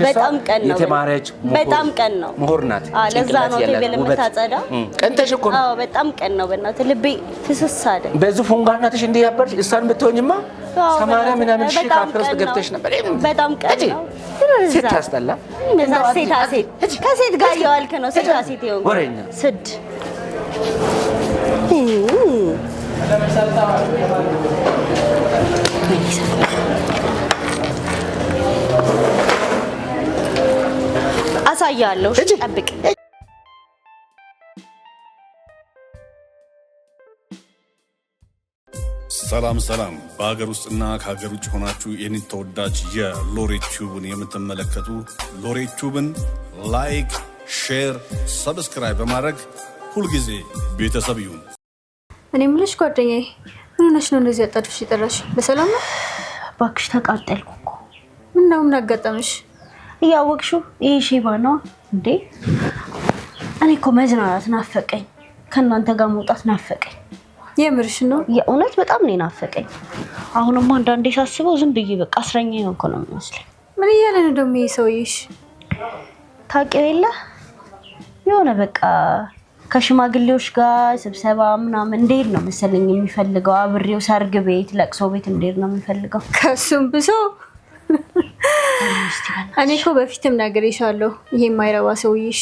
በጣም ቀን ነው የተማረች በጣም ቀን ነው ምሁር ናት ለዛ ነው ቴብል የምታጸዳ ቀንተሽ እኮ በጣም ቀን ነው በእናትህ ልቤ ፍስስ አለ በዚህ ፉንጋናትሽ እንዲህ ያበርሽ እሷን ብትሆኝማ 80 ምናምን ሺህ ካፌ ውስጥ ገብተሽ ነበር በጣም ቀን ነው ሴት ታስጠላ ሴት ከሴት ጋር ያልከ ነው ሴት ይሆን ወሬኛ ስድ አሳያለሁ ጠብቅ ሰላም በሀገር ውስጥና ከሀገር ውጭ ሆናችሁ የኔን ተወዳጅ የሎሬት ቲዩብን የምትመለከቱ ሎሬት ቲዩብን ላይክ ሼር ሰብስክራይብ በማድረግ ሁልጊዜ ቤተሰብ ይሁን። እኔ የምልሽ ጓደኛዬ ምን ሆነሽ ነው እንደዚህ አጣድፍሽ የጠራሽ? በሰላም ነው? እባክሽ ተቃጠልኩ እኮ። ምን አጋጠመሽ? እያወቅሽው ይሄ ሼባ ነው እንዴ? እኔ እኮ መዝናናት ናፈቀኝ፣ ከእናንተ ጋር መውጣት ናፈቀኝ። የምርሽ ነው? የእውነት በጣም ነው ናፈቀኝ። አሁንማ አንዳንዴ ሳስበው ዝም ብዬ በቃ እስረኛ የሆንኩ ነው የሚመስለኝ። ምን እያለ ነው ደግሞ ይሄ ሰውዬሽ? ታውቂው የለ የሆነ በቃ ከሽማግሌዎች ጋር ስብሰባ ምናምን እንዴት ነው መሰለኝ የሚፈልገው። አብሬው ሰርግ ቤት ለቅሶ ቤት እንዴት ነው የሚፈልገው። ከሱም ብሶ እኔ እኮ በፊትም ነግሬሻለሁ ይሄ የማይረባ ሰውዬሽ።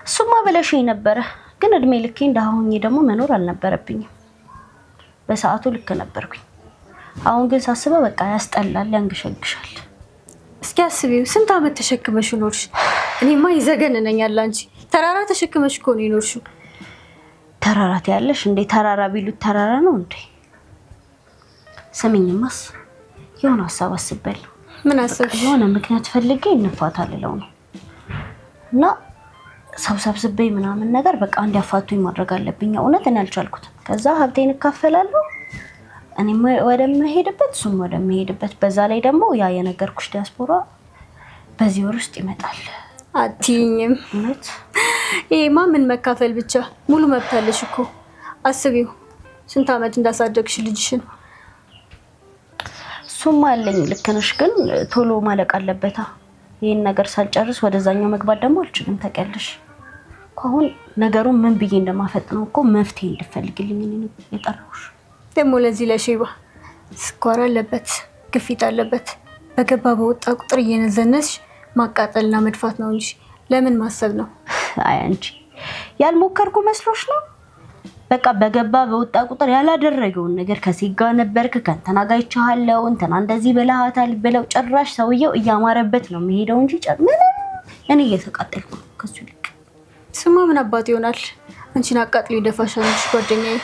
እሱማ ብለሽኝ ነበረ፣ ግን እድሜ ልኬ እንዳሁኝ ደግሞ መኖር አልነበረብኝም። በሰዓቱ ልክ ነበርኩኝ። አሁን ግን ሳስበው በቃ ያስጠላል፣ ያንገሸግሻል። እስኪ አስቢው ስንት አመት ተሸክመሽ ኖርሽ? እኔማ ይዘገንነኛል። አንቺ ተራራ ተሸክመሽ እኮ ነው የኖርሽው። ተራራት ያለሽ እንዴ? ተራራ ቢሉት ተራራ ነው እንዴ? ስሚኝማስ የሆነ ሀሳብ አስቤያለሁ። ምን አሰብሽ? የሆነ ምክንያት ፈልጌ እንፋታልለው ነው እና ሰው ሰብስቤ ምናምን ነገር በቃ እንዲያፋቱኝ ማድረግ አለብኝ። እውነት እኔ አልቻልኩትም። ከዛ ሀብቴን እካፈላለሁ፣ እኔም ወደምሄድበት እሱም ወደምሄድበት። በዛ ላይ ደግሞ ያ የነገርኩሽ ዲያስፖራ በዚህ ወር ውስጥ ይመጣል። አትይኝም? እውነት ይሄማ ምን መካፈል ብቻ ሙሉ መብት አለሽ እኮ። አስቢው ስንት አመት እንዳሳደግሽ ልጅሽን። እሱማ አለኝ፣ ልክ ነሽ፣ ግን ቶሎ ማለቅ አለበታ። ይሄን ነገር ሳልጨርስ ወደዛኛው መግባት ደግሞ አልችልም። ታውቂያለሽ አሁን ነገሩን ምን ብዬ እንደማፈጥነው እኮ መፍትሄ እንድፈልግልኝ ነው የጠራሁሽ። ደግሞ ለዚህ ለሼባ ስኳር አለበት፣ ግፊት አለበት። በገባ በወጣ ቁጥር እየነዘነስሽ ማቃጠልና መድፋት ነው እንጂ ለምን ማሰብ ነው? አይ አንቺ ያልሞከርኩ መስሎሽ ነው? በቃ በገባ በወጣ ቁጥር ያላደረገውን ነገር ከሴት ጋር ነበርክ፣ ከእንትና ጋር ይቻለው፣ እንትና እንደዚህ ብለሃታል ብለው ጭራሽ ሰውየው እያማረበት ነው የሚሄደው እንጂ ምንም እኔ እየተቃጠልኩ ከሱ ልክ። ስማ ምን አባት ይሆናል? አንቺን አቃጥሎ ይደፋሻል እንጂ ጓደኛዬ።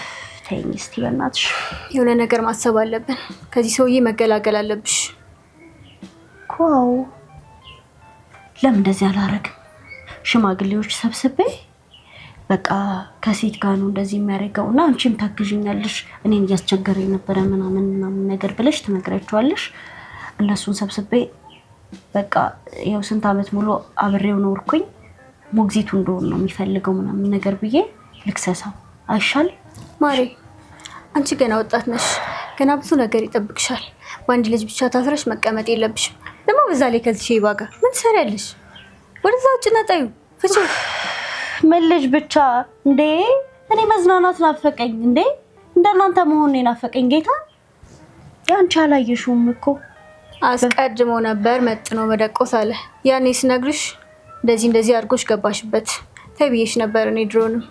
ተይኝ እስቲ በእናትሽ። የሆነ ነገር ማሰብ አለብን። ከዚህ ሰውዬ መገላገል አለብሽ። ኮው ለምን እንደዚህ አላረግም? ሽማግሌዎች ሰብስቤ በቃ ከሴት ጋር ነው እንደዚህ የሚያደርገው እና አንቺም ታግዥኛለሽ፣ እኔን እያስቸገረኝ ነበረ ምናምን ነገር ብለሽ ትነግሪያቸዋለሽ። እነሱን ሰብስቤ በቃ ይኸው ስንት አመት ሙሉ አብሬው ኖርኩኝ፣ ሞግዚቱ እንደሆነ ነው የሚፈልገው ምናምን ነገር ብዬ ልክሰሳው አይሻል? ማሬ አንቺ ገና ወጣት ነሽ፣ ገና ብዙ ነገር ይጠብቅሻል። በአንድ ልጅ ብቻ ታስረሽ መቀመጥ የለብሽም። ደግሞ በዛ ላይ ከዚህ ሼባ ጋር ምን ትሰሪያለሽ? ወደዛ ውጭና ጣዩ ፍቹ። ምን ልጅ ብቻ እንዴ? እኔ መዝናናት ናፈቀኝ እንዴ? እንደናንተ መሆን ናፈቀኝ። ጌታ ያንቺ አላየሽውም እኮ አስቀድሞ ነበር መጥኖ መደቆስ አለ። ያኔ ስነግርሽ እንደዚህ አድርጎሽ ገባሽበት ተብዬሽ ነበር። እኔ ድሮንም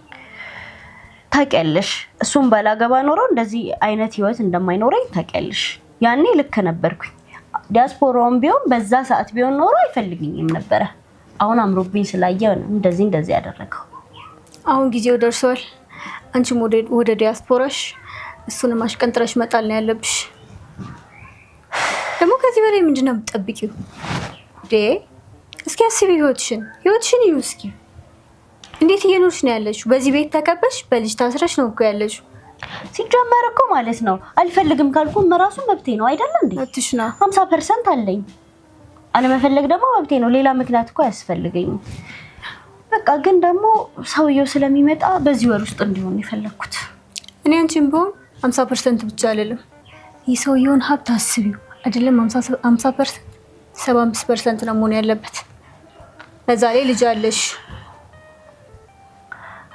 ታውቂያለሽ፣ እሱም ባላገባ ኖሮ እንደዚህ አይነት ህይወት እንደማይኖረኝ ታውቂያለሽ። ያኔ ልክ ነበርኩኝ። ዲያስፖራውን ቢሆን በዛ ሰዓት ቢሆን ኖሮ አይፈልግኝም ነበረ። አሁን አምሮብኝ ስላየው ነው እንደዚህ ያደረገው። አሁን ጊዜው ደርሷል። አንቺም ወደ ዲያስፖራሽ እሱንም አሽቀንጥረሽ መጣል ነው ያለብሽ። ደግሞ ከዚህ በላይ ምንድን ነው የምትጠብቂው? እስኪ አስቢ፣ ህይወትሽን ይዩ እስኪ። እንዴት እየኖርሽ ነው ያለሽው? በዚህ ቤት ተከበሽ በልጅ ታስረሽ ነው እኮ ያለሽው። ሲጀመር እኮ ማለት ነው አልፈልግም ካልኩ መራሱ መብቴ ነው አይደል እንዴ? አትሽና 50% አለኝ። አለመፈለግ ደግሞ መብቴ ነው። ሌላ ምክንያት እኮ አያስፈልገኝም። በቃ ግን ደግሞ ሰውየው ስለሚመጣ በዚህ ወር ውስጥ እንዲሆን የፈለኩት። እኔ አንቺም ቢሆን 50% ብቻ አይደለም፣ የሰውየውን ሀብት አስቢው። አይደለም 50% 75% ነው መሆን ያለበት። በዛ ላይ ልጅ አለሽ።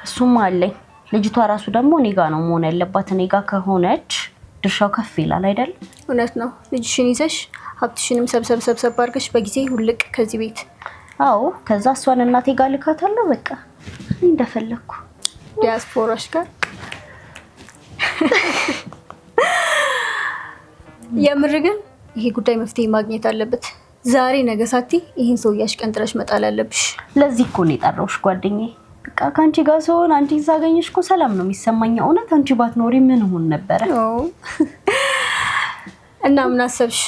እሱም አለኝ። ልጅቷ ራሱ ደግሞ እኔ ጋር ነው መሆን ያለባት። እኔ ጋር ከሆነች ድርሻው ከፍ ይላል አይደል? እውነት ነው። ልጅሽን ይዘሽ ሀብትሽንም ሰብሰብ አድርገሽ በጊዜ ሁልቅ ከዚህ ቤት። አዎ፣ ከዛ እሷን እናቴ ጋር ልካታለሁ። በቃ እንደፈለኩ ዲያስፖራሽ ጋር የምር ግን ይሄ ጉዳይ መፍትሄ ማግኘት አለበት። ዛሬ ነገ ሳቲ ይሄን ሰውዬሽ ቀንጥረሽ መጣል አለብሽ። ለዚህ እኮ ነው የጠራሁሽ ጓደኛዬ። በቃ ካንቺ ጋር ሰውን አንቺን ሳገኝሽ እኮ ሰላም ነው የሚሰማኝ። እውነት አንቺ ባትኖሪ ምን ሆን ነበር? እና ምን አሰብሽ?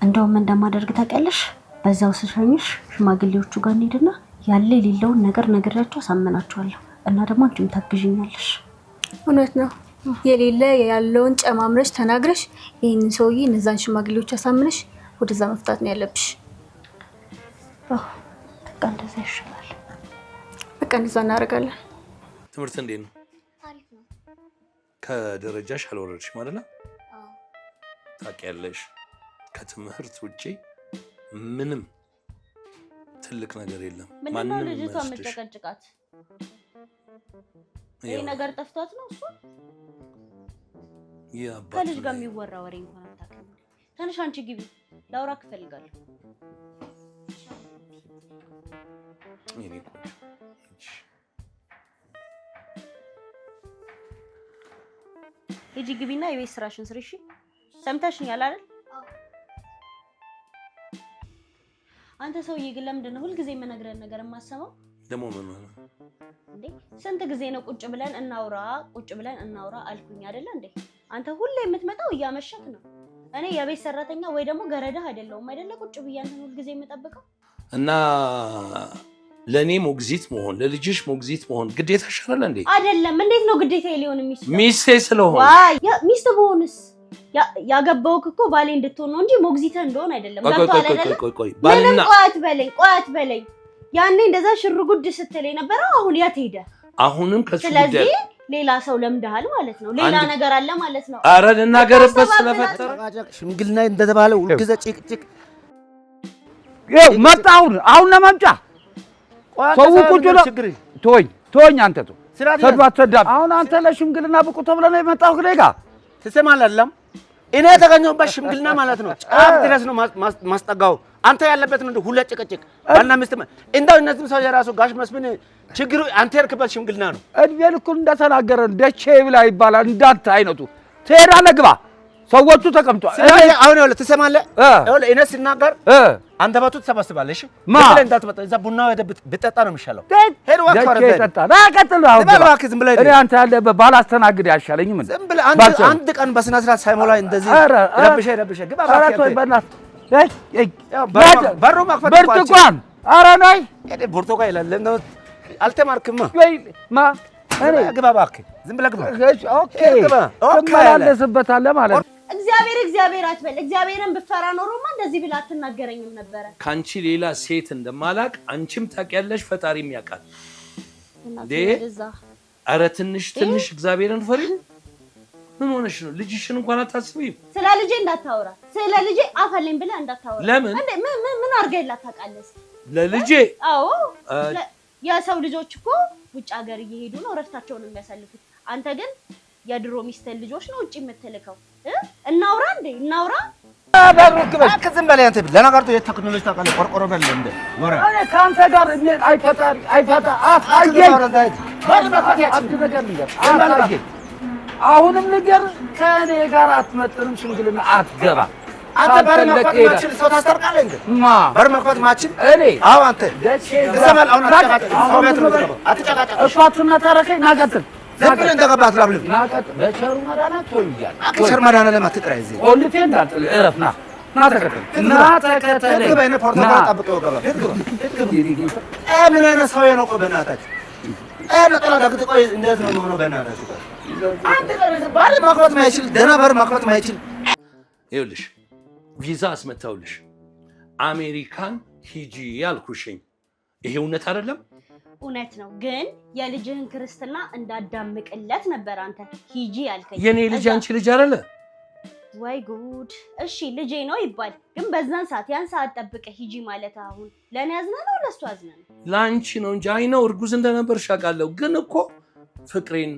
እንደውም እንደማደርግ ታውቂያለሽ? በዛው ስሸኝሽ ሽማግሌዎቹ ጋር እንሂድና ያለ የሌለውን ነገር ነግሬያቸው አሳመናቸዋለሁ። እና ደግሞ አንቺም ታግዢኛለሽ። እውነት ነው። የሌለ ያለውን ጨማምረሽ ተናግረሽ ይሄንን ሰውዬ እነዛን ሽማግሌዎች አሳምነሽ ወደዛ መፍታት ነው ያለብሽ። በቃ እንደዛ ይሻላል። በቃ እንደዛ እናደርጋለን። ትምህርት እንዴት ነው? አሪፍ ነው። ከደረጃሽ አልወረድሽም አይደል? ታውቂያለሽ፣ ከትምህርት ውጪ ምንም ትልቅ ነገር የለም። ማንንም ልጅቷ መጨቀጭቃት ይሄ ነገር ጠፍቷት ነው እሱ ከልጅ ጋር የሚወራ ወሬ እንኳን አታውቅም። ትንሽ አንቺ ግቢ ላውራክ እፈልጋለሁ። እኔ ቆንጆ ሂጂ ግቢና የቤት ስራሽን ስሪ። እሺ ሰምተሽኛል አይደል? አንተ ሰውዬ ግን ለምንድን ነው ሁልጊዜ የምነግረን ነገር የማሰማው? ደሞ ምን ነው እንዴ? ስንት ጊዜ ነው ቁጭ ብለን እናውራ አልኩኝ አይደለ እንዴ? አንተ ሁሌ የምትመጣው እያመሸክ ነው። እኔ የቤት ሰራተኛ ወይ ደግሞ ገረዳህ አይደለሁም አይደለ? ቁጭ ብዬ አንተን ሁልጊዜ የምጠብቀው እና ለኔ ሞግዚት መሆን ለልጅሽ ሞግዚት መሆን ግዴታ ሻለ እንዴ? አይደለም። እንዴት ነው ግዴታ ሊሆን የሚችለው? ሚስቴ ስለሆነ ሚስት በሆንስ ያገባውክ እኮ ባሌ እንድትሆን ነው እንጂ ሞግዚት እንደሆነ አይደለም። ቆይ ባልና ቆያት በለኝ። ያኔ እንደዛ ሽርጉድ ስትል የነበረው አሁን የት ሄደ? አሁንም ከሱ ስለዚህ ሌላ ሰው ለምደሃል ማለት ነው። ሌላ ነገር አለ ማለት ነው። አረ ልናገርበት ስለፈጠረ ሽምግልና እንደተባለው ሁልጊዜ ጭቅጭቅ መጣሁን አሁን ለማምጫ ሰው ቁጭ ነው። ተወኝ አንተ ሰድባት አሁን አንተ ለሽምግልና ብቁ ተብለህ ነው የመጣው ከኔ ጋር ትሰማለህ? እኔ የተገኘሁበት ሽምግልና ማለት ነው ጫፍ ድረስ ነው ማስጠጋው። አንተ ያለበት ነው ሁሉ ጭቅጭቅ ባልና ሚስት እንደው እነዚህም ሰው የራሱ ጋሽ መስፍን ችግሩ አንተ የርክበት ሽምግልና ነው። እድሜ ልኩን እንደተናገረ ደቼ ብላ ይባላል። እንዳንተ አይነቱ ትሄዳለህ፣ ግባ። ሰዎቹ ተቀምጧል። አሁን ይኸውልህ ትሰማለህ? ይኸውልህ እኔ ሲናገር አንተ ባቱ ትሰበስባለህ። እሺ ለምን እንዳትመጣ እዛ ቡናው ብትጠጣ ነው የሚሻለው። ሄድ ወክ ተጠጣ ናቀጥል አሁን እኔ አንተ ያለበት ባላስተናግድ ያሻለኝ ምን ዝም ብለህ አንድ ቀን በስነ ስርዓት ሳይሞላ እንደዚህ ረብሸ ግባ በሩ መክፈት ብርቱካን ኧረ ነይ ብርቱካን ይላል አልተማርክማ ማ እኔ ግባ እባክህ ዝም ብለህ ግባ። ኦኬ ትመላለስበታለህ ማለት ነው። እግዚአብሔር አትበል። እግዚአብሔርን ብፈራ ኖሮማ እንደዚህ ብላ አትናገረኝም ነበረ። ካንቺ ሌላ ሴት እንደማላቅ አንቺም ታውቂያለሽ፣ ፈጣሪም ያውቃል። ኧረ ትንሽ እግዚአብሔርን ፈሪ። ምን ሆነሽ ነው? ልጅሽን እንኳን አታስቢም? ስለ ልጄ እንዳታወራ፣ ስለ ልጄ አፈለኝ ብለህ እንዳታወራ። ለምን? ምን አድርገህላት ታውቃለህ? ለልጄ? አዎ የሰው ልጆች እኮ ውጭ ሀገር እየሄዱ ነው እረፍታቸውን የሚያሳልፉት። አንተ ግን የድሮ ሚስትህን ልጆች ነው ውጭ የምትልከው። እናውራ እንዴ እናውራ። ዝም በለኝ አንተ። ለነገሩ የቴክኖሎጂ ታውቃለህ፣ ቆርቆሮ በል እንደ ወራ እኔ ከአንተ ጋር አይፈታ አሁንም ነገር ከእኔ ጋር አትመጥንም። ሽምግልና አትገባ። አንተ በር መክፈት ማችል ሰው ታስታርቃለህ እንዴ? በር መክፈት ማችል እኔ? አዎ አንተ ዘመን አሁን አትጨቃጨቅ። እሷቱና ታረከኝ ናቀጥል ዝም ብለህ እንደገባህ አትላብልም። ናቀጥል በቸሩ መድኃኒት ተወልጃለሁ። አክሸር መድኃኒዓለም አትጥራ። እዚህ ቆልቴ እንዳትል እረፍ። ና ተከተለኝ። በእኔ ፖርቶፎል ጠብቀው ገባ። ምን አይነት ሰው ነው? ቆይ በእናታችሁ ነጠላ ደግጥ። ቆይ እንዴት ነው የሆነው? በእናታችሁ አንተ በር መክፈት ማይችል ደህና በር መክፈት ማይችል ይኸውልሽ ቪዛ አስመታውልሽ አሜሪካን ሂጂ ያልኩሽኝ ይሄ እውነት አይደለም? እውነት ነው። ግን የልጅህን ክርስትና እንዳዳምቅለት ነበር አንተ ሂጂ ያልከኝ። የኔ ልጅ አንቺ ልጅ አይደለ? ወይ ጉድ! እሺ ልጄ ነው ይባል፣ ግን በዛን ሰዓት ያን ሰዓት ጠብቀህ ሂጂ ማለት አሁን ለኔ ያዝና ነው ለሱ አዝና ነው? ላንቺ ነው እንጂ አይ ነው እርጉዝ እንደነበር ሻቃለሁ። ግን እኮ ፍቅሬን፣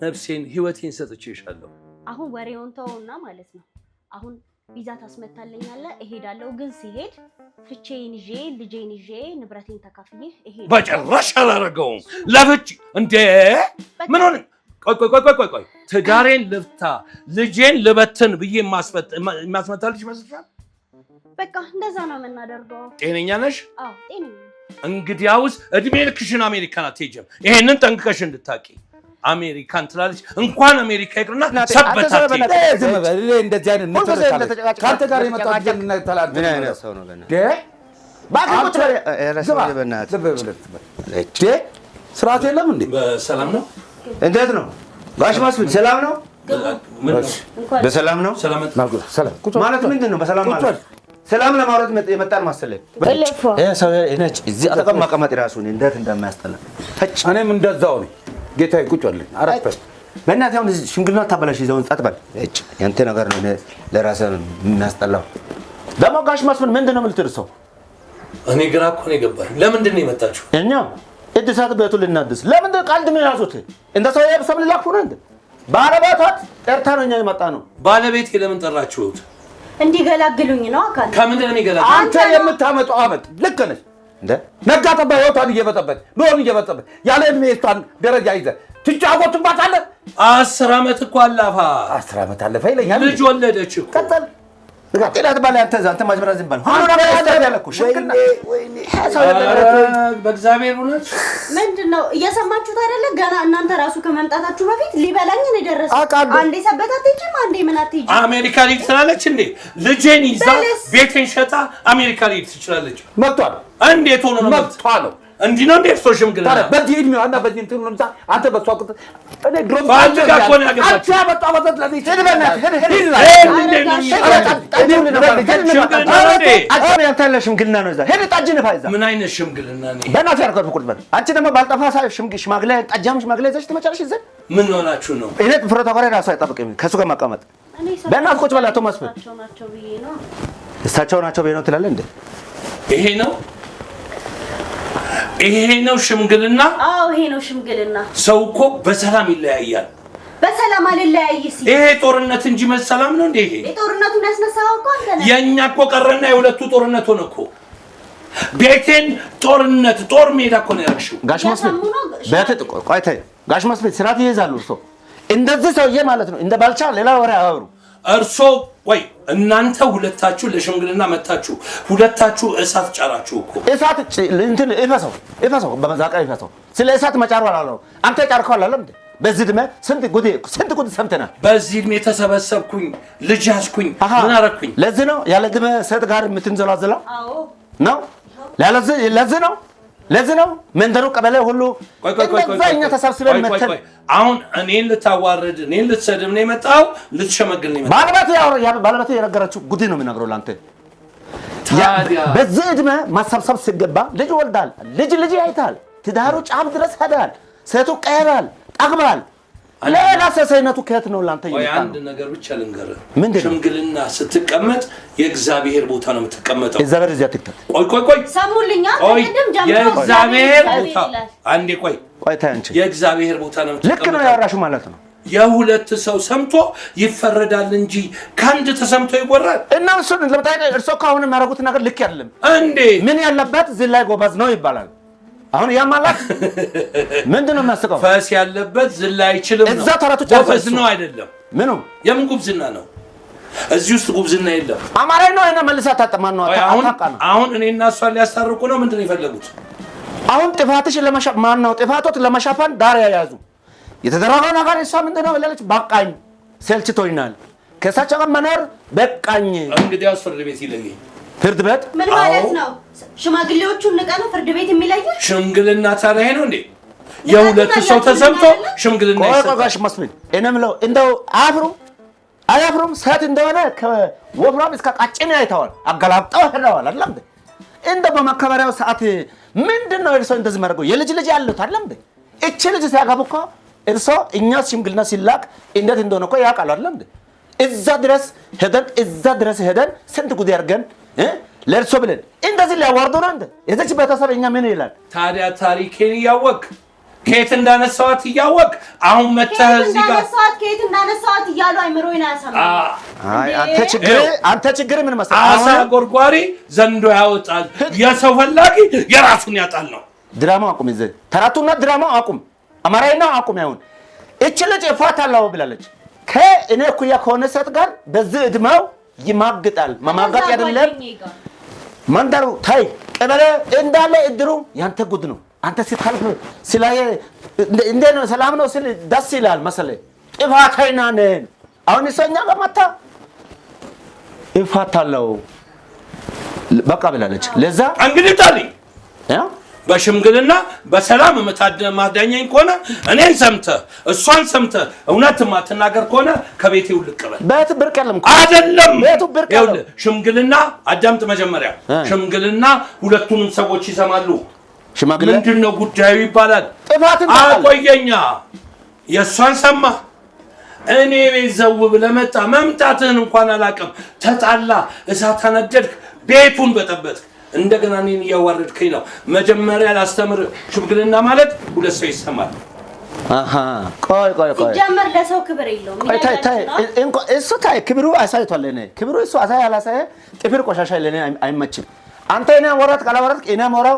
ነፍሴን፣ ህይወቴን ሰጥቼሻለሁ። አሁን ወሬውን ተውና ማለት ነው። አሁን ቪዛ ታስመታለኛለህ፣ እሄዳለሁ። ግን ሲሄድ ፍቼን ይዤ ልጄን ይዤ ንብረቴን ተካፍዬ እሄዳለሁ። በጭራሽ አላረገውም። ለፍቼ እንዴ ምን ሆነ? ቆይ ትዳሬን ልፍታ ልጄን ልበትን ብዬ ማስመታልሽ ይመስልሻል? በቃ እንደዛ ነው የምናደርገው። ጤነኛ ነሽ? አዎ ጤነኛ። እንግዲያውስ እድሜ ልክሽን አሜሪካን አትሄጂም። ይሄንን ጠንቅቀሽ እንድታቂ። አሜሪካን ትላለች። እንኳን አሜሪካ ይቅርና ሰበታት። ዝም በል እንደዚህ አይነት ንጥረት ካንተ ጋር የመጣው ጀን ተላልፈ ምን አይነት ሰው ነው ገና? ባከቁት ስርዓት የለም እንዴ? በሰላም ነው? እንዴት ነው ጋሽ መስፍን? ሰላም ነው? በሰላም ነው? ሰላም ማለት ምንድን ነው? በሰላም ማለት ሰላም ለማውራት የመጣን መሰለኝ። ሰው ነጭ እዚህ አጠገብ መቀመጥ ራሱ እንዴት እንደማያስጠላ እኔም እንደዛው ነኝ። ጌታዬ ቁጭ በልልኝ። አረፈ በእናትህ አሁን ሽምግልና ታበላሽ ይዘውን ጸጥ በል። ያንተ ነገር ነው ለራስህ የሚያስጠላው። ደግሞ ጋሽ መስፍን ምንድን ነው የምልትርሰው? እኔ ግራ እኮ ነው የገባኝ። ለምንድን ነው የመጣችሁ? እኛ እድሳት ቤቱን ልናድስ። ለምንድን ቀልድ ነው ያዙት? እንደ ሰው የብሰብ ልላክፉ ነው እንዴ? ባለቤቷት ጠርታ ነው እኛ የመጣ ነው። ባለቤቴ ለምን ጠራችሁት? እንዲገላግሉኝ ነው። አካል ከምንድን ነው የሚገላግሉኝ? አንተ የምታመጣው አመት ልክ ነሽ እንደ ነጋ ጠባ ህይወቷን እየበጠበት ቢሆን እየበጠበት ያለ እድሜ እሷን ደረጃ ይዘህ ትጫወቱባታለህ። 10 ዓመት እኮ አለፋ። 10 ዓመት አለፈ ይለኛል። ልጅ ወለደች እኮ። ቀጥል ጤናት ባለ አንተ ዛንተ ማጅመራ ዝም ባል ሁሉ ነገር ያስተያለኩ ሽምግልና በእግዚአብሔር እውነት ምንድነው እየሰማችሁት አይደለ? ገና እናንተ ራሱ ከመምጣታችሁ በፊት ሊበላኝ ነው የደረሰው። አንዴ ሰበታት እንጂ አንዴ ምን አትይጂ። አሜሪካ ልጅ ትላለች እንዴ? ልጄን ይዛ ቤቴን ሸጣ አሜሪካ ልጅ ትችላለች። መጥቷል። እንዴት ሆኖ ነው መጥቷል? እንዲህ ነው እንዴ? ሽምግልና በዚህ እድሜዋ እና በዚህ እንትን ነው አንተ በሷ ቁጥ እኔ ድሮ ባልጋ እኮ ነው ያገባችው። አንተ ያመጣው ወተት ለዚህ ትድበናት ሽምግልና ነው እዛ ሄድ ጠጅ ንፋ ይዛ ምን አይነት ሽምግልና ነው? በእናትህ ያርከው ቁርጥ በል አንቺ ደግሞ ባልጠፋ ሳይ ሽማግሌ ጠጃም ሽማግሌ ይዘሽ ትመጫለሽ። እዛ ምን ሆናችሁ ነው? እኔ ፕሮቶኮል ራሱ አይጠብቅም ከሱ ጋር መቀመጥ። በእናትህ ቁጭ በል አቶ መስፍን። እሳቸው ናቸው ብዬ ነው ትላለህ እንዴ? ይሄ ነው ሽምግልና? አዎ ይሄ ነው ሽምግልና። ሰው እኮ በሰላም ይለያያል። በሰላም አልለያይስ። ይሄ ጦርነት እንጂ መሰላም ነው እንዴ? ይሄ ጦርነቱን ያስነሳው እኮ አንተ ነህ። የኛ እኮ ቀረና የሁለቱ ጦርነት ሆነ እኮ። ቤቴን ጦርነት ጦር ሜዳ እኮ ነው ያደረግሽው። ጋሽ መስፍን ቤት ቆይተህ ጋሽ መስፍን ስራት ይይዛሉ። እርሶ እንደዚህ ሰውዬ ማለት ነው እንደ ባልቻ ሌላ ወሬ አወሩ። እርሶ ወይ እናንተ ሁለታችሁ ለሽምግልና መጣችሁ፣ ሁለታችሁ እሳት ጫራችሁ እኮ። እሳት እንትን እፈሰው በመዛቃ እፈሰው። ስለ እሳት መጫሩ አላለው አንተ ጫርከው አላለም እንዴ? በዚህ እድሜ ስንት ጉድ ሰምተናል። በዚህ እድሜ ተሰበሰብኩኝ፣ ልጅ ያዝኩኝ፣ ምን አደረኩኝ? ለዚህ ነው ያለ እድሜ ሴት ጋር የምትንዘላዘለው? አዎ ነው ለዚህ ነው መንደሩ ቀበሌ ሁሉ እኛ ተሰብስበን መተን አሁን እኔን ልታዋርድ እኔን ልትሰድብ ነው የመጣው? ልትሸመግል ነው የመጣው? ባለቤት የነገረችው ጉድ ነው የምነግረው ለአንተ። በዚህ እድሜ ማሰብሰብ ሲገባ ልጅ ወልዳል፣ ልጅ አይታል፣ ትዳሩ ጫፍ ድረስ ሄዳል፣ ሴቱ ቀይራል፣ ጠግባል። ሌላ ሰሰይነቱ ከየት ነው ላንተ ይመጣ? አንድ ነገር ብቻ ልንገርህ፣ ሽምግልና ስትቀመጥ የእግዚአብሔር ቦታ ነው የምትቀመጠው። እግዚአብሔር እዚያ ትክተት። ቆይ ሰሙልኛ ተቀደም ጀምሮ የእግዚአብሔር ቦታ አንዴ ቆይ ታንቺ የእግዚአብሔር ቦታ ነው የምትቀመጠው። ልክ ነው ያወራሽው ማለት ነው። የሁለት ሰው ሰምቶ ይፈረዳል እንጂ ካንድ ተሰምቶ ይወራል። እና እሱን ለምጣይ እርሶ ካሁን የሚያደርጉት ነገር ልክ አይደለም እንዴ? ምን ያለበት እዚህ ላይ ጎበዝ ነው ይባላል። አሁን ያማላት ምንድነው የሚያስቀው? ፈስ ያለበት ዝላ አይችልም ነው። እዛ ተራቶች ጎበዝ ነው አይደለም። ምኑ የምን ጉብዝና ነው? እዚህ ውስጥ ጉብዝና የለም። አማራይ ነው እና መልሳ ታጠማን ነው አታቃና። አሁን እኔና እሷን ሊያስታርቁ ነው። ምንድነው የፈለጉት? አሁን ጥፋትሽ ማን ነው ጥፋቶት ለመሻፈን ዳር ያያዙ የተደረገው ነገር እሷ ምንድነው ብላለች? በቃኝ ሰልችቶኛል፣ ከሳቸው ጋር መኖር በቃኝ። እንግዲህ ፍርድ ቤት ይለኝ። ፍርድ ቤት ምን ማለት ነው? ሽማግሌዎቹን ንቀ ነው ፍርድ ቤት የሚለየው? ሽምግልና ታዲያ ነው እንዴ? የሁለት ሰው ተሰምቶ ሽምግልና ይሰጣል። ቆጋሽ መስፍን እነምለው እንደው አያፍሩም? ሴት እንደሆነ ከወፍራም እስከ ቀጭኔ አይተዋል፣ አገላብጠው ሄደዋል። አይደለም እንዴ? እንደው በመከበሪያው ሰዓት ምንድነው እርሶ እንደዚህ ማድረገው? የልጅ ያሉት አይደለም እንዴ? እቺ ልጅ ሲያገቡ እኮ እርሶ እኛ ሽምግልና ሲላክ እንዴት እንደሆነ እኮ ያውቃሉ አይደለም እንዴ? እዛ ድረስ ሄደን እዛ ድረስ ሄደን ስንት ጉድ ያርገን ለርሶ ብለን እንደዚህ ሊያዋርዱ ነው እንዴ? የዘች ቤተሰብ እኛ ምን ይላል ታዲያ? ታሪኬን እያወቅ ከየት እንዳነሳዋት እያወቅ አሁን መተህ እዚህ ጋር ከየት እንዳነሳዋት እያሉ አይምሮዬን አያሰማም። አይ አንተ ችግር ምን መሰለህ? አሳ ጎርጓሪ ዘንዶ ያወጣል፣ የሰው ፈላጊ የራሱን ያጣል ነው። ድራማው አቁም፣ እዚህ ተራቱና ድራማው አቁም፣ አማራይና አቁም። ያውን እቺ ልጅ እፋታለሁ ብላለች። ከእኔ እኩያ ከሆነ ሴት ጋር በዚህ እድሜው ይማግጣል። ማማጋጥ አይደለም መንደሩ ታይ ቀበሌ እንዳለ እድሩ ያንተ ጉድ ነው። አንተ ሲታልፍ ስላየ እንደ ነው ሰላም ነው ስል ደስ ይላል መሰለኝ። ጥፋተኛ ነን አሁን ሰኛ ገማታ እፋታለሁ በቃ ብላለች። ለዛ እንግዲህ ታዲያ በሽምግልና በሰላም ማዳኛኝ ከሆነ እኔን ሰምተህ እሷን ሰምተህ እውነት ማትናገር ከሆነ ከቤቴ ውልቀበል። ቤት ብርቅ የለም አይደለም፣ ቤቱ ብርቅ የለም። ሽምግልና አዳምጥ። መጀመሪያ ሽምግልና ሁለቱንም ሰዎች ይሰማሉ። ሽማግሌ ምንድነው ጉዳዩ ይባላል። ጥፋትን አቆየኛ የእሷን ሰማ እኔ ቤት ዘው ብለህ መጣ። መምጣትህን እንኳን አላውቅም። ተጣላ፣ እሳት አነደድክ፣ ቤቱን በጠበጥክ። እንደገና እኔን እያዋረድከኝ ነው። መጀመሪያ ላስተምር። ሽምግልና ማለት ሁለት ሰው ይሰማል። ቆይ ሲጀመር ለሰው ክብር የለውም። እሱ ታይ ክብሩ አሳይቷል። እኔ ክብሩ እሱ አሳይ አላሳየ ጥፍር ቆሻሻ ለኔ አይመችም። አንተ እኔ ወራት ካላወራት እኔ ሞራው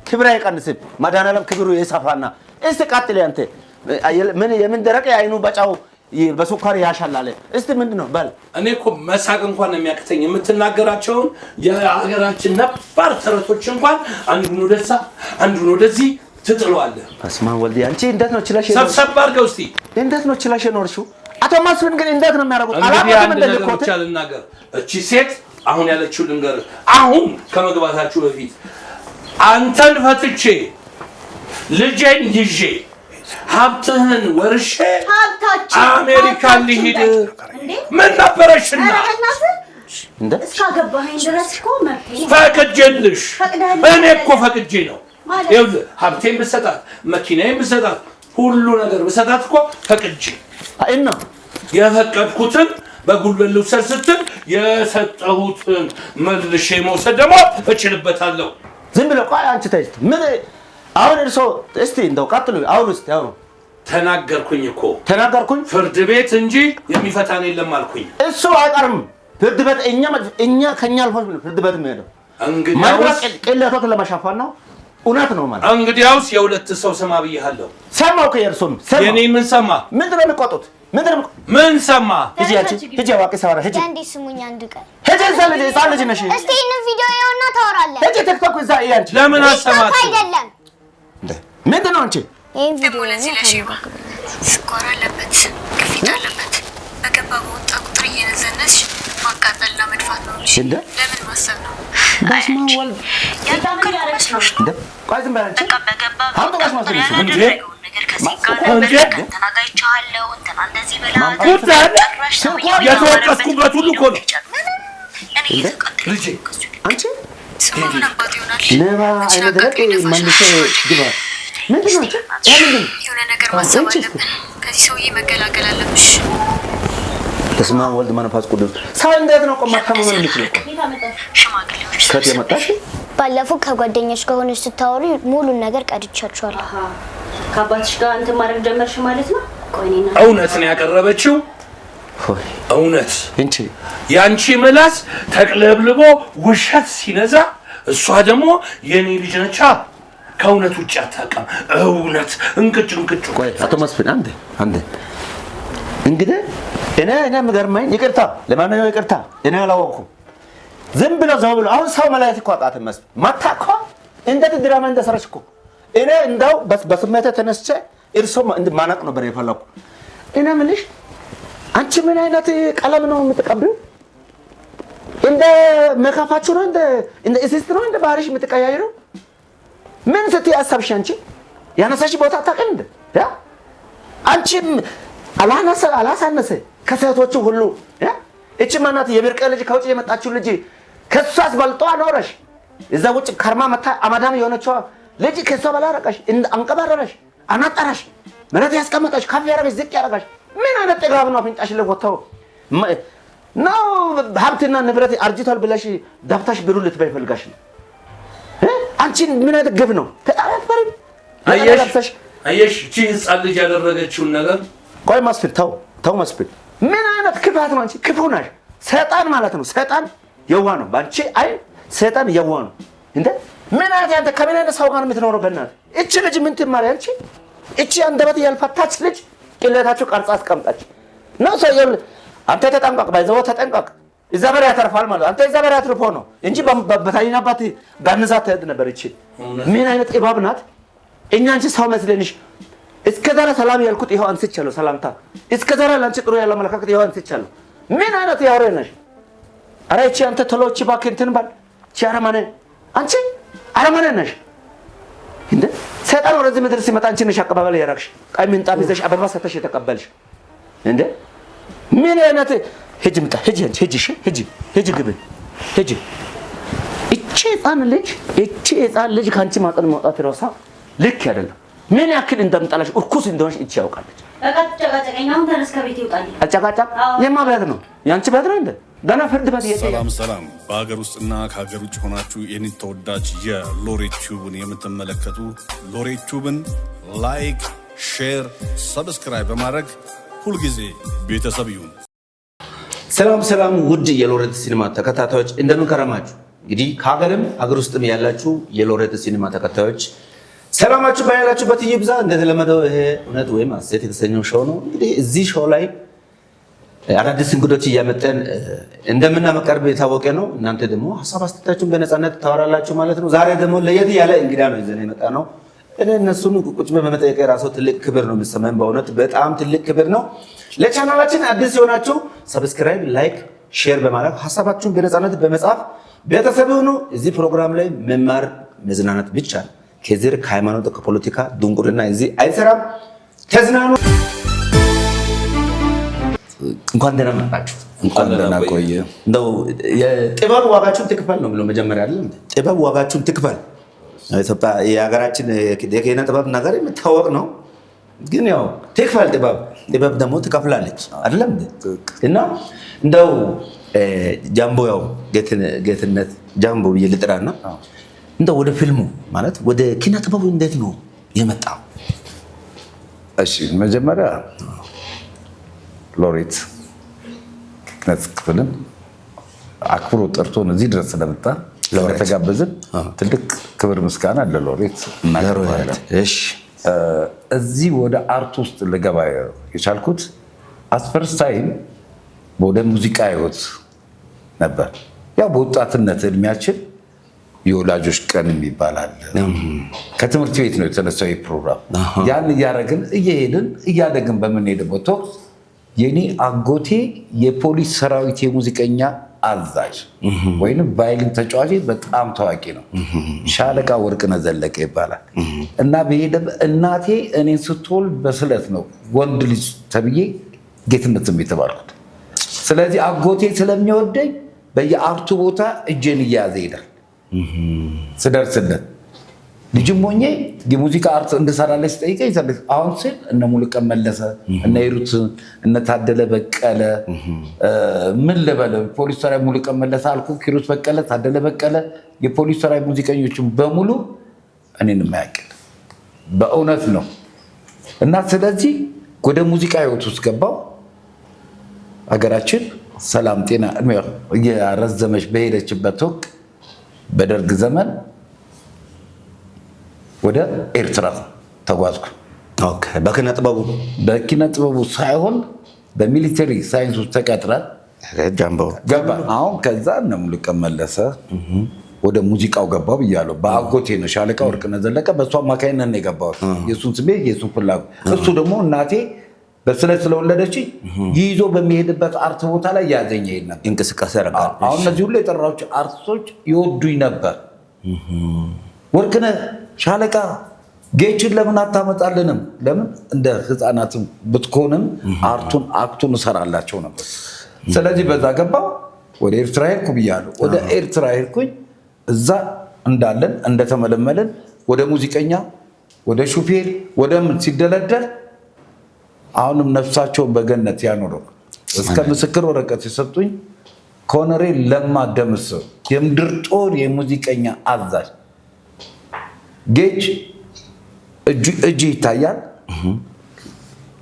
ክብር አይቀንስም። መድኃኒዓለም ክብሩ ይሰፋና እስቲ ቀጥል። አንተ ምን የምን ደረቀ አይኑ በጫው በሱካር ያሻላለ እስቲ ምንድነው በል። እኔ እኮ መሳቅ እንኳን የሚያቅተኝ የምትናገራቸውን የሀገራችን ነባር ተረቶች እንኳን አንዱን ወደዛ አንዱን ወደዚህ ትጥለዋለህ። አስማን ወልዲ አንቺ እንዴት ነው ችላሽ ሰብሰብ አድርገው እስቲ እንዴት ነው ችላሽ ኖርሽው? አቶ መስፍን ግን እንዴት ነው የሚያደርጉት? አላማም እንደልኮት ልናገር። እቺ ሴት አሁን ያለችው ልንገር። አሁን ከመግባታችሁ በፊት አንተን ፈትቼ ልጄን ይዤ ሀብትህን ወርሼ አሜሪካ ሊሄድ ምን ነበረሽና እንዴ እስካገባኸኝ ድረስ እኮ መብቴ ነው። ፈቅጄልሽ እኔ እኮ ፈቅጄ ነው። ይኸውልህ ሀብቴን ብሰጣት መኪናዬን ብሰጣት ሁሉ ነገር ብሰጣት እኮ ፈቅጄ አይና የፈቀድኩትን በጉልበት ልውሰድ ስትል የሰጠሁትን መልሼ መውሰድ ደግሞ እችልበታለሁ። ዝም ብለህ ቆይ አንቺ ተይ ምን አሁን እርሶ እስቲ እንደው ቀጥሉ። አሁን እስቲ አሁን ተናገርኩኝ እኮ ተናገርኩኝ። ፍርድ ቤት እንጂ የሚፈታን የለም አልኩኝ። እሱ አይቀርም ፍርድ ቤት። እኛ ከኛ አልፎ ፍርድ ቤት የሚሄደው እንግዲያውስ ቅሌቶት ለመሸፈን ነው። እውነት ነው ማለት እንግዲያውስ የሁለት ሰው ስማ ብያለሁ። ሰማው ከየርሱም ሰማ። የኔ ምን ሰማ? ምንድን ነው የሚቆጡት? ምን ሰማ? ሂጂ አንቺ ሂጂ ዋቂ ሰራ ሂጂ እንዴ ስሙኝ አንድ ቀን ሂጂ ህፃን ልጅ ነሽ። እስቲ ይሄን ቪዲዮ ይኸውና ታወራለህ። ሂጂ ቲክቶክ እዛ አንቺ ለምን አሰማት? አይደለም እንዴ ምንድን ነው አንቺ? ይሄን ቪዲዮ ለዚህ ለሽባ ስኳር አለበት፣ ግፊት አለበት። በገባ በወጣ ቁጥር እየነዘነሽ ማቃጠልና መድፋት ነው ልጅ። ለምን ማሰብ ነው? በስመ አብ ወልድ ያዳምን ያረች ነው እንዴ ቆይ ዝም በል አንቺ። በገባ አሁን ተጋሽ ማስፈልግ እንዴ ነገር ከዚህ ጋር ተናጋይቻለሁ እንትና እንደዚህ በላ የተወቀስኩበት ሁሉ እኮ ነው ልጄ። አንቺ ስሙን አባት ይሆናል ነባ አይነት ደረቅ መልሶ ግባ። ምንድን ነው አንቺ? የሆነ ነገር ማሰብ አለብን። ከዚህ ሰውዬ መገላገል አለብሽ። በስመ አብ ወልድ መንፈስ ቅዱስ። ሰው እንዴት ነው ቆማ ታመመን የምችለው? ሽማግሌዎች ከት የመጣሽ ባለፈው ከጓደኞች ጋር ሆነሽ ስታወሪ ሙሉን ነገር ቀድቻችኋለሁ። ከአባትሽ ጋር አንተ ማድረግ ጀመርሽ ማለት ነው? ቆይኔና እውነት ነው ያቀረበችው። እውነት እንቺ ያንቺ ምላስ ተቅለብልቦ ውሸት ሲነዛ፣ እሷ ደግሞ የኔ ልጅ ነቻ ከእውነት ውጭ አታውቅም። እውነት እንቅጭ ቆይ አቶ መስፍን አንዴ እንግዲህ እኔ የምገርመኝ ይቅርታ፣ ለማንኛውም ይቅርታ እኔ አላወቅኩም። ዝም ብሎ ዘው ብሎ አሁን ሰው መላእክት እኮ አጣት መስፍን ማታ እኮ እንዴት ድራማ እንደሰራች እኮ እኔ እንዳው በስሜት ተነስቼ እርሶ ማናቅ ነበር የፈለኩ። እኔ የምልሽ አንቺ ምን አይነት ቀለም ነው የምትቀብሪው? እንደ መካፋችሁ ነው እንደ እስስት ነው እንደ ባህሪሽ የምትቀያይሩ? ምን ስትይ አሰብሽ አንቺ? ያነሳሽ ቦታ አታውቅም እንደ ያ አንቺም አላሳነሰ ከሴቶቹ ሁሉ እቺ ማናት የብርቀ ልጅ ከውጭ የመጣችው ልጅ ከሷስ በልጦ አኖረሽ። እዛ ውጭ ከርማ መታ አማዳም የሆነችው ልጅ ከሷ በላረቀሽ አንቀባረረሽ፣ አናጠራሽ፣ መሬት ያስቀመጠሽ፣ ከፍ ያረጋሽ፣ ዝቅ ያረጋሽ። ምን አይነት ጥጋብ ነው አፍንጫሽ ለወጣው? ነው ሀብትና ንብረት አርጅቷል ብለሽ ዳብታሽ ብሩ ልትበይ ፈልጋሽ ነው። አንቺ ምን አይነት ግብ ነው? ተጣጣፈር አየሽ እቺ ህፃን ልጅ ያደረገችውን ነገር ቆይ መስፍን ተው መስፍን ምን አይነት ክፋት ነው? አንቺ ክፉ ነሽ። ሰይጣን ማለት ነው። ሰይጣን የዋህ ነው። ባንቺ አይ ሰይጣን የዋህ ነው እንዴ? ምን አይነት አንተ ከምን አይነት ሰው ጋር የምትኖረው? በእናትህ እቺ ልጅ ምን ትማር? አንቺ እቺ አንደበት ያልፈታች ልጅ ቅሌታችሁ ቀርጻ አስቀምጣች ነው። ሰውየው አንተ ተጠንቀቅ፣ ባይዘው ተጠንቀቅ። እግዚአብሔር ያተርፋል ማለት አንተ እግዚአብሔር ያትርፎ ነው እንጂ በታይናባት ጋንዛት ትሄድ ነበር። እቺ ምን አይነት እባብ ናት? እኛ አንቺ ሰው መስለንሽ እስከዛሬ ሰላም ያልኩት ይሄው አንስቻለሁ። ሰላምታ እስከዛሬ ላንቺ ጥሩ ያለ መለካከት ይሄው አንስቻለሁ። ምን አይነት ያወሬ ነሽ? አረ እቺ አንተ ተሎቺ ባክ እንትን ባል እቺ አረማኔ አንቺ አረማኔ ነሽ እንዴ? ሰይጣን ወደዚህ ምድር ሲመጣ አንቺ ነሽ አቀባበል ያደረግሽ። ቀይ ምንጣፍ ይዘሽ አበባ ሰተሽ የተቀበልሽ እንዴ? ምን አይነት ሂጂ ምጣ ሂጂ አንቺ ሂጂ ግብ ሂጂ። እቺ ህፃን ልጅ ካንቺ ማጠን መውጣት ይሮሳ ልክ አይደለም። ምን ያክል እንደምጣላሽ እርኩስ እንደሆነሽ እቺ ያውቃለች። አጨቃጨቀኛውን ተነስ ከቤት ይውጣልኝ። አጨቃጨቅ የማ ቤት ነው? ያንቺ ቤት ነው እንዴ? ገና ፍርድ ቤት ሰላም። በሀገር ውስጥና ከሀገር ውጭ ሆናችሁ ይህንን ተወዳጅ የሎሬት ቲዩብን የምትመለከቱ ሎሬት ቲዩብን ላይክ፣ ሼር፣ ሰብስክራይብ በማድረግ ሁልጊዜ ቤተሰብ ይሁን። ሰላም ውድ የሎሬት ሲኒማ ተከታታዮች እንደምን ከረማችሁ? እንግዲህ ከሀገርም ሀገር ውስጥም ያላችሁ የሎሬት ሲኒማ ተከታዮች ሰላማችሁ ባያላችሁበት ይብዛ። እንደተለመደው ይሄ እውነት ወይም ሐሰት የተሰኘው ሾው ነው። እንግዲህ እዚህ ሾው ላይ አዳዲስ እንግዶች እያመጣን እንደምናመቀርብ የታወቀ ነው። እናንተ ደግሞ ሀሳብ አስተያየታችሁን በነፃነት ታወራላችሁ ማለት ነው። ዛሬ ደግሞ ለየት ያለ እንግዳ ነው ይዘን የመጣ ነው። እኔ እነሱን ቁጭ በመጠየቅ የራሱ ትልቅ ክብር ነው የሚሰማኝ። በእውነት በጣም ትልቅ ክብር ነው። ለቻናላችን አዲስ የሆናችሁ ሰብስክራይብ፣ ላይክ፣ ሼር በማድረግ ሀሳባችሁን በነፃነት በመጻፍ ቤተሰብ ሁኑ። እዚህ ፕሮግራም ላይ መማር መዝናናት ብቻ ነው። ከዘር ከሃይማኖት ከፖለቲካ ድንቁርና እዚህ አይሰራም። ተዝናኑ። እንኳን ደህና መጣችሁ። እንኳን ደህና ቆየ። እንደው የጥበብ ዋጋችሁን ትክፈል ነው ብሎ መጀመሪያ አይደል? ጥበብ ዋጋችሁን ትክፈል። ኢትዮጵያ የሀገራችን የኪነ ጥበብ ነገር የሚታወቅ ነው። ግን ያው ትክፈል ጥበብ ደግሞ ትከፍላለች አይደለም? እና እንደው ጃምቦ ያው ጌትነት ጃምቦ ብዬ ልጥራና እንደው ወደ ፊልሙ ማለት ወደ ኪነ ጥበቡ እንዴት ነው የመጣው? እሺ መጀመሪያ ሎሬት ኪነት ክፍልን አክብሮ ጠርቶን እዚህ ድረስ ስለመጣ ስለተጋበዝን ትልቅ ክብር ምስጋና ለሎሬት እናቀርባለን። እሺ እዚህ ወደ አርት ውስጥ ልገባ የቻልኩት አስፈርስ ታይም ወደ ሙዚቃ ህይወት ነበር። ያው በወጣትነት እድሜያችን የወላጆች ቀን ይባላል። ከትምህርት ቤት ነው የተነሳው ፕሮግራም። ያን እያደረግን እየሄድን እያደግን በምንሄድበት ወቅት የኔ አጎቴ የፖሊስ ሰራዊት የሙዚቀኛ አዛዥ ወይም ቫይሊን ተጫዋች በጣም ታዋቂ ነው። ሻለቃ ወርቅነህ ዘለቀ ይባላል። እና እናቴ እኔን ስትወልድ በስለት ነው ወንድ ልጅ ተብዬ ጌትነትም የተባልኩት። ስለዚህ አጎቴ ስለሚወደኝ በየአርቱ ቦታ እጄን እያያዘ ይሄዳል። ስደርስለት ልጅም ሆኜ የሙዚቃ አርት እንድሰራለች ጠይቀኝ። አሁን ስል እነ ሙሉቀን መለሰ፣ እነ ሂሩት፣ እነ ታደለ በቀለ ምን ልበለው ፖሊስ ሰራዊት ሙሉቀን መለሰ አልኩ። ሂሩት በቀለ፣ ታደለ በቀለ የፖሊስ ሰራዊት ሙዚቀኞችን በሙሉ እኔን የማያውቅል በእውነት ነው። እና ስለዚህ ወደ ሙዚቃ ህይወት ውስጥ ገባው። ሀገራችን ሰላም ጤና እየረዘመች በሄደችበት ወቅት በደርግ ዘመን ወደ ኤርትራ ተጓዝኩ። ኦኬ። በኪነ ጥበቡ ሳይሆን በሚሊተሪ ሳይንስ ውስጥ ተቀጥረን ገባ። አሁን ከዛ እነ ሙሉቀን መለሰ ወደ ሙዚቃው ገባው ብያለሁ። በአጎቴ ነው ሻለቃ ወርቅነህ ዘለቀ፣ በእሱ አማካኝነት ነው የገባሁት። የእሱን ስሜት የእሱን ፍላጎት እሱ ደግሞ እናቴ በስለት ስለወለደች ይዞ በሚሄድበት አርት ቦታ ላይ ያዘኝ ይሄድ ነበር እንቅስቃሴ ያደርጋል። አሁን እነዚህ ሁሉ የጠራቸው አርቲስቶች ይወዱኝ ነበር። ወርቅነህ ሻለቃ ጌችን ለምን አታመጣልንም? ለምን እንደ ህፃናትም ብትኮንም አክቱን እሰራላቸው ነበር። ስለዚህ በዛ ገባው። ወደ ኤርትራ ሄድኩ ብያለሁ። ወደ ኤርትራ ሄድኩኝ። እዛ እንዳለን እንደተመለመለን ወደ ሙዚቀኛ፣ ወደ ሹፌር፣ ወደ ምን ሲደለደል አሁንም ነፍሳቸውን በገነት ያኖረው እስከ ምስክር ወረቀት የሰጡኝ ኮሎኔል ለማ ደምሰው የምድር ጦር የሙዚቀኛ አዛዥ ጌጅ እጅ ይታያል።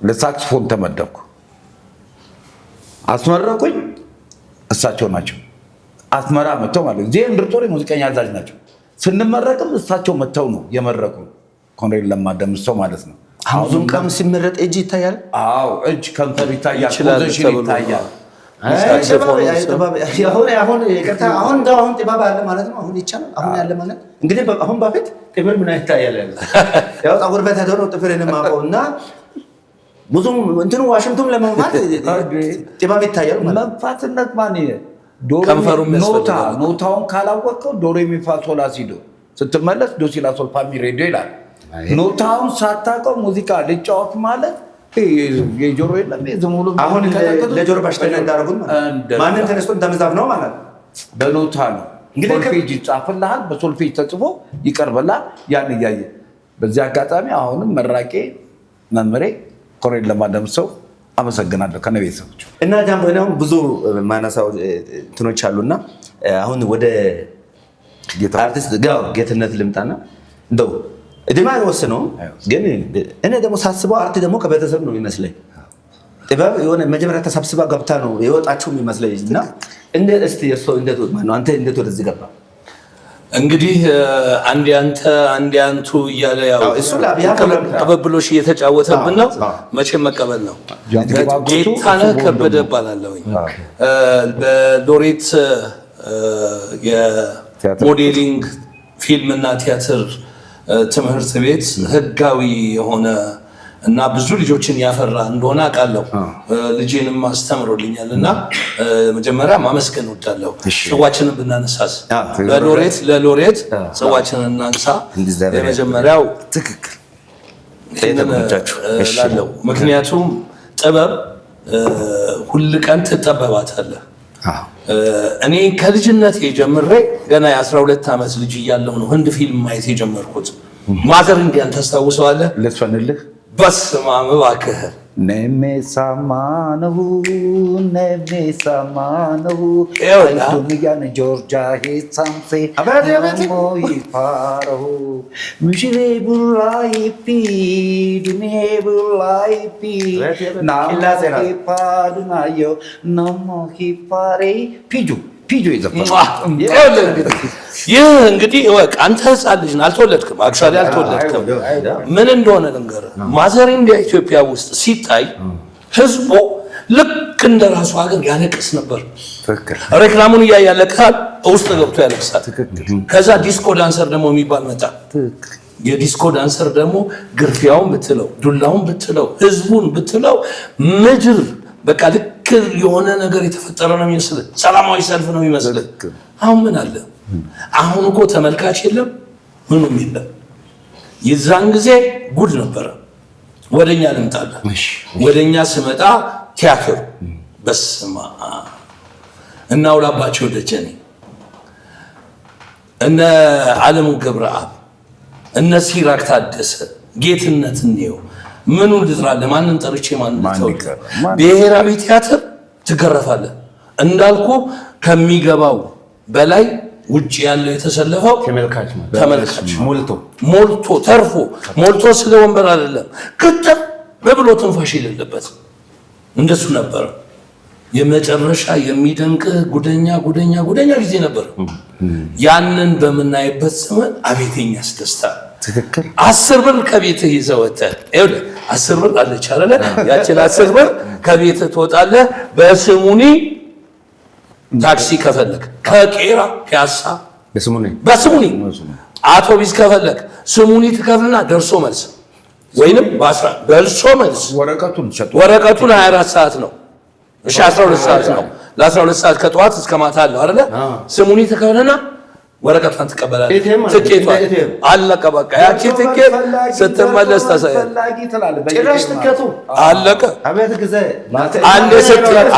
ለሳክስፎን ተመደብኩ። አስመረቁኝ። እሳቸው ናቸው አስመራ መጥተው ማለት ነው። የምድር ጦር የሙዚቀኛ አዛዥ ናቸው። ስንመረቅም እሳቸው መጥተው ነው የመረቁ። ኮሎኔል ለማ ደምሰው ማለት ነው። ብዙም ቀን ሲመረጥ እጅ ይታያል። አዎ እጅ ከንፈር ይታያል፣ ፖዚሽን ይታያል። አሁን ጥበብ አለ ማለት ነው። አሁን ይቻላል። አሁን ያለ ማለት እንግዲህ አሁን በፊት ጥፍር ምን ይታያል ያለ ያው ፀጉር ቤት ሄዶ ነው ጥፍርን የማውቀው እና ብዙም እንትኑ ዋሽንቱም ለመማት ጥበብ ይታያል ማለት መንፋትነት ማን ኖታውን ካላወቀው ዶሬ ሚፋ ሶላ ሲዶ ስትመለስ ዶ ሲላ ሶል ፋ ሚ ሬዲዮ ይላል። ኖታውን ሳታውቀው ሙዚቃ ልጫወት ማለት የጆሮ የለም ዝሙሉ አሁን ለጆሮ በሽተኛ እንዳደረጉት ማለት ማንን ተነስቶ እንደመዛፍ ነው ማለት በኖታ ነው። ሶልፌጅ ይጻፍልሃል፣ በሶልፌጅ ተጽፎ ይቀርብልሃል። ያን እያየ በዚህ አጋጣሚ አሁንም መራቄ መምሬ ኮሎኔል ለማ ደምሰው አመሰግናለሁ ከነ ቤተሰቦች እና ጃምቦ ነው ብዙ ማነሳው እንትኖች አሉና አሁን ወደ አርቲስት ጌትነት ልምጣና እንደው እድሜ አይወስነውም፣ ግን እኔ ደግሞ ሳስበው አርት ደግሞ ከቤተሰብ ነው የሚመስለኝ። ጥበብ የሆነ መጀመሪያ ተሰብስባ ገብታ ነው የወጣችሁ የሚመስለኝ እና እንዴት እስቲ እርሶ እንዴት ነው አንተ እንዴት ወደዚህ ገባ? እንግዲህ አንዴ አንተ አንዴ አንቱ እያለ ያው እሱ ላቢያ ቅብብሎሽ እየተጫወተብን ነው። መቼም መቀበል ነው። ጌታነህ ከበደ እባላለሁኝ። በሎሬት የሞዴሊንግ ፊልም እና ቲያትር ትምህርት ቤት ህጋዊ የሆነ እና ብዙ ልጆችን ያፈራ እንደሆነ አውቃለሁ። ልጄንም አስተምሮልኛል እና መጀመሪያ ማመስገን እወዳለሁ። ጽዋችንን ብናነሳስ ለሎሬት ጽዋችንን እናንሳ። የመጀመሪያው ትክክል ላለው ምክንያቱም ጥበብ ሁል ቀን ትጠበባታለህ። እኔ ከልጅነት ጀምሬ ገና የ12 ዓመት ልጅ እያለሁ ነው ህንድ ፊልም ማየት የጀመርኩት። ማዘር እንዲያን ታስታውሰዋለህ? ልትፈንልህ በስመ አብ እባክህ ነሜ ሳማነሁ ዱንያን ጆርጃ ሄሳምሴ ይፋረሁ ምሽሌ ቡላይፒ ዱኔ ቡላይፒ ናፓዱናዮ ነሞ ሂፋሬ ፒጁ ይህ እንግዲህ እወቅ። አንተ ህፃን ልጅ ነህ፣ አልተወለድክም። አክቹዋሊ አልተወለድክም። ምን እንደሆነ ልንገርህ። ማዘር ኢንዲያ ኢትዮጵያ ውስጥ ሲታይ ህዝቡ ልክ እንደ ራሱ ሀገር ያለቅስ ነበር። ሬክላሙን እያየ ያለቅሳል፣ ውስጥ ገብቶ ያለቅሳል። ከዛ ዲስኮ ዳንሰር ደግሞ የሚባል መጣ። የዲስኮ ዳንሰር ደግሞ ግርፊያውን ብትለው፣ ዱላውን ብትለው፣ ህዝቡን ብትለው ምድር በቃ ልክ የሆነ ነገር የተፈጠረ ነው የሚመስልህ። ሰላማዊ ሰልፍ ነው የሚመስልህ። አሁን ምን አለ? አሁን እኮ ተመልካች የለም፣ ምኑም የለም። የዛን ጊዜ ጉድ ነበረ። ወደኛ ልምጣለህ። ወደኛ ስመጣ ቲያትር በስማ እና አውላባቸው ደጀኔ፣ እነ ዓለሙ ገብረአብ፣ እነ ሲራክ ታደሰ፣ ጌትነት እንየው ምኑን ልጥራለህ? ማንን ጠርቼ ማንን ተው? ብሔራዊ ቲያትር ትገረፋለህ እንዳልኩ ከሚገባው በላይ ውጭ ያለው የተሰለፈው ተመልካች ሞልቶ ተርፎ ሞልቶ ስለ ወንበር አይደለም ግጥም በብሎ ትንፋሽ የሌለበት እንደሱ ነበር። የመጨረሻ የሚደንቅ ጉደኛ ጊዜ ነበር። ያንን በምናይበት ዘመን አቤተኛ አስደስታ ትክክል 10 ብር ከቤትህ ይዘህ ወጥተህ ይኸውልህ 10 ብር አለች አይደለ? ያችን 10 ብር ከቤትህ ትወጣለህ። በስሙኒ ታክሲ ከፈለክ ከቄራ ፒያሳ በስሙኒ አውቶቢስ ከፈለክ ስሙኒ ትከፍልና ደርሶ መልስ ወይንም ደርሶ መልስ ወረቀቱን 24 ሰዓት ነው። እሺ 12 ሰዓት ነው። ለ12 ሰዓት ከጠዋት እስከ ማታ አለው አይደለ? ስሙኒ ትከፍልና ወረቀቷን ትቀበላለህ። ትኬቷ አለቀ በቃ። ያቺ ትኬት ስትመለስ ታሳያለህ። ጭራሽ ትኬቱ አለቀ።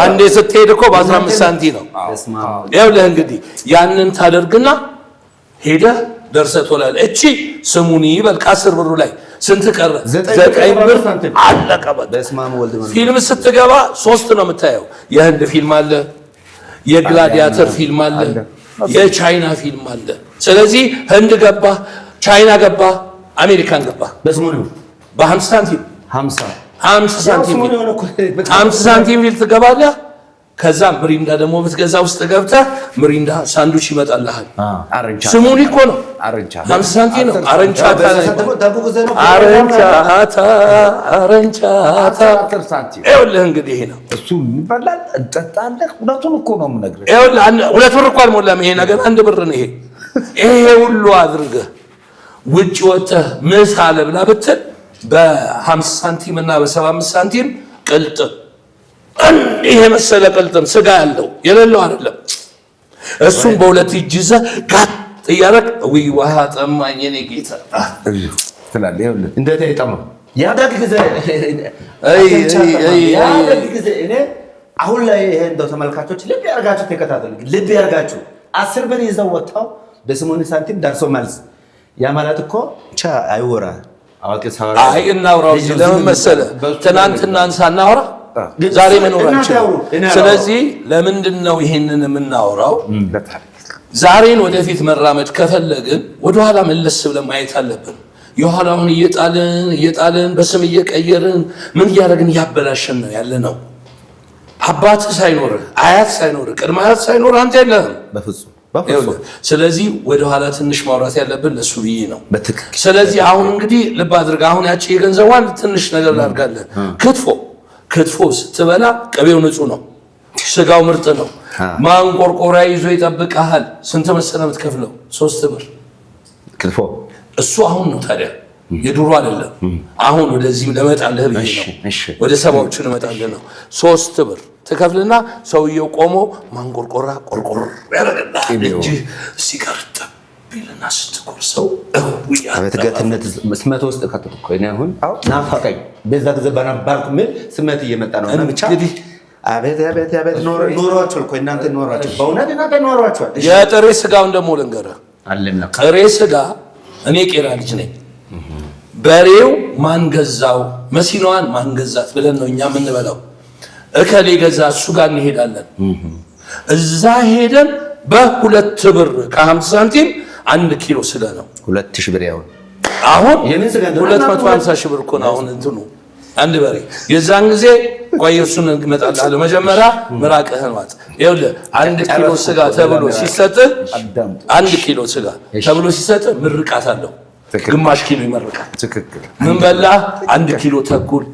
አንዴ ስትሄድ እኮ በ15 ሳንቲ ነው። ይኸውልህ እንግዲህ ያንን ታደርግና ሄደህ ደርሰህ ትውላለህ። እቺ ስሙኒ ይበል ከ10 ብሩ ላይ ስንት ቀረ? 9 ብር አለቀ። ፊልም ስትገባ 3 ነው የምታየው። የህንድ ፊልም አለ፣ የግላዲያተር ፊልም አለ፣ የቻይና ፊልም አለ። ስለዚህ ህንድ ገባ፣ ቻይና ገባ፣ አሜሪካን ገባ በ50 ሳንቲም 50 ሳንቲም ፊልም ትገባለህ። ከዛ ምሪንዳ ደግሞ ብትገዛ ውስጥ ገብተህ ምሪንዳ ሳንዱች ይመጣልሃል። ስሙኒ እኮ ነው 50 ሳንቲም ነው። አረንቻታ ይኸውልህ እንግዲህ ይሄ ነው እሱ ይበላል። እንጠጣለህ። እውነቱን እኮ ነው የምነግርህ። ይኸውልህ 2 ብር እኮ አልሞላም ይሄ ነገር 1 ብር ነው። ይሄ ሁሉ አድርገህ ውጭ ወጥተህ ምሳ ልብላ ብትል በ50 ሳንቲም እና በ75 ሳንቲም ቅልጥም ይሄ መሰለ ቅልጥም ስጋ ያለው የሌለው አይደለም። እሱን በሁለት እጅ ይዘህ ጋጥ እያደረግ ወይ ውሃ ጠማኝ የኔ ጌታ ትላለህ። ይኸውልህ እንዴት አይጠማም? ያደግ ጊዜ እኔ አሁን ላይ ይሄ እንደው ተመልካቾች ልብ ያርጋችሁ ተከታተሉ። ልብ ያርጋችሁ 10 ብር ይዘው ወጣው በ80 ሳንቲም ደርሶ መልስ ያ ማለት እኮ ብቻ አይወራ አዋቂ ሳራ አይ እናውራው እንጂ ለምን መሰለህ ትናንትናን ሳናወራ ዛሬ መኖራችን። ስለዚህ ለምንድን ነው ይሄንን የምናወራው? ዛሬን ወደፊት መራመድ ከፈለግን ወደኋላ መለስ ብለን ማየት አለብን። የኋላውን እየጣልን በስም እየቀየርን ምን እያደረግን እያበላሸን ነው ያለ ነው። አባት ሳይኖር አያት ሳይኖር ቅድመ አያት ሳይኖር አንተ የለህም በፍጹም። ስለዚህ ወደኋላ ትንሽ ማውራት ያለብን ለሱ ብዬ ነው። ስለዚህ አሁን እንግዲህ ልብ አድርግ። አሁን ያቺ የገንዘቧን ትንሽ ነገር ላድርጋለን። ክትፎ ስትበላ ቅቤው ንጹህ ነው፣ ስጋው ምርጥ ነው። ማንቆርቆሪያ ይዞ ይጠብቃል። ስንት መሰለህ የምትከፍለው? 3 ብር ክትፎ። እሱ አሁን ነው ታዲያ የድሮ አይደለም። አሁን ወደዚህ ለመጣልህ ብዬ ነው፣ ወደ 70ዎቹ ለመጣልህ ነው። 3 ብር ትከፍልና ሰውየው ቆሞ ማንቆርቆራ ቆርቆር ያደርግና እንጂ ሲቀርጥ ቢልና ስትቆርሰው አቤት ገትነት ስመት ውስጥ ከተቆ እኔ አሁን ናፋቀኝ። በዛ ጊዜ በነበርኩ ምን ስመት እየመጣ ነው እና ብቻ አቤት ኖሯቸው እኮ እናንተ ኖሯቸው በእውነት እናንተ ኖሯቸው። የጥሬ ስጋውን ደግሞ ልንገርህ አለና ጥሬ ስጋ እኔ ቄራ ልጅ ነኝ። በሬው ማን ገዛው መሲናዋን ማን ገዛት ብለን ነው እኛ የምንበላው። እከሌ ገዛ እሱ ጋር እንሄዳለን። እዛ ሄደን በ2 ብር ከ50 ሳንቲም 1 ኪሎ ስጋ ነው 2000 ብር ያው አሁን 250 ሺህ ብር እኮ ነው አሁን እንትኑ አንድ በሬ። የዛን ጊዜ ቆይ እሱን እንመጣለን። መጀመሪያ ምራቅህን ዋጥ። ይኸውልህ 1 ኪሎ ስጋ ተብሎ ሲሰጥ 1 ኪሎ ስጋ ተብሎ ሲሰጥ ምርቃት አለው። ግማሽ ኪሎ ይመርቃል። ትክክል። ምን በላ 1 ኪሎ ተኩል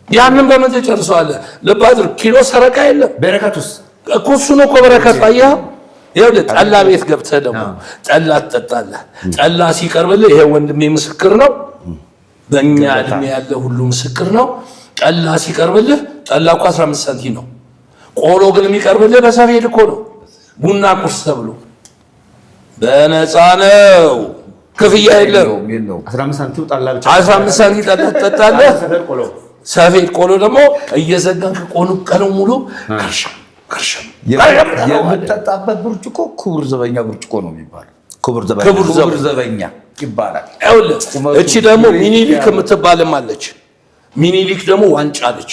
ያንን በምን ትጨርሰዋለህ? ልብ አድርግ። ኪሎ ሰረቃ የለም። በረከቱስ እኮ እሱ ነው እኮ በረከት። አየኸው? ይኸውልህ ጠላ ቤት ገብተህ ደግሞ ጠላ ትጠጣለህ። ጠላ ሲቀርብልህ ይሄ ወንድሜ ምስክር ነው፣ በእኛ እድሜ ያለ ሁሉ ምስክር ነው። ጠላ ሲቀርብልህ ጠላ እኮ 15 ሳንቲም ነው። ቆሎ ግን የሚቀርብልህ በሰፌድ እኮ ነው። ቡና ቁርስ ተብሎ በነፃ ነው፣ ክፍያ የለም። 15 ሳንቲም ጠላ ብቻ 15 ሳንቲም ጠላ ትጠጣለህ። ሰፌድ ቆሎ ደግሞ እየዘጋን ከቆሎ ቀኑ ሙሉ ከርሸም የምጠጣበት ብርጭቆ ክቡር ዘበኛ ብርጭቆ ነው የሚባለው። ክቡር ዘበኛ ይባላል። እቺ ደግሞ ሚኒሊክ የምትባልም አለች። ሚኒሊክ ደግሞ ዋንጫ አለች።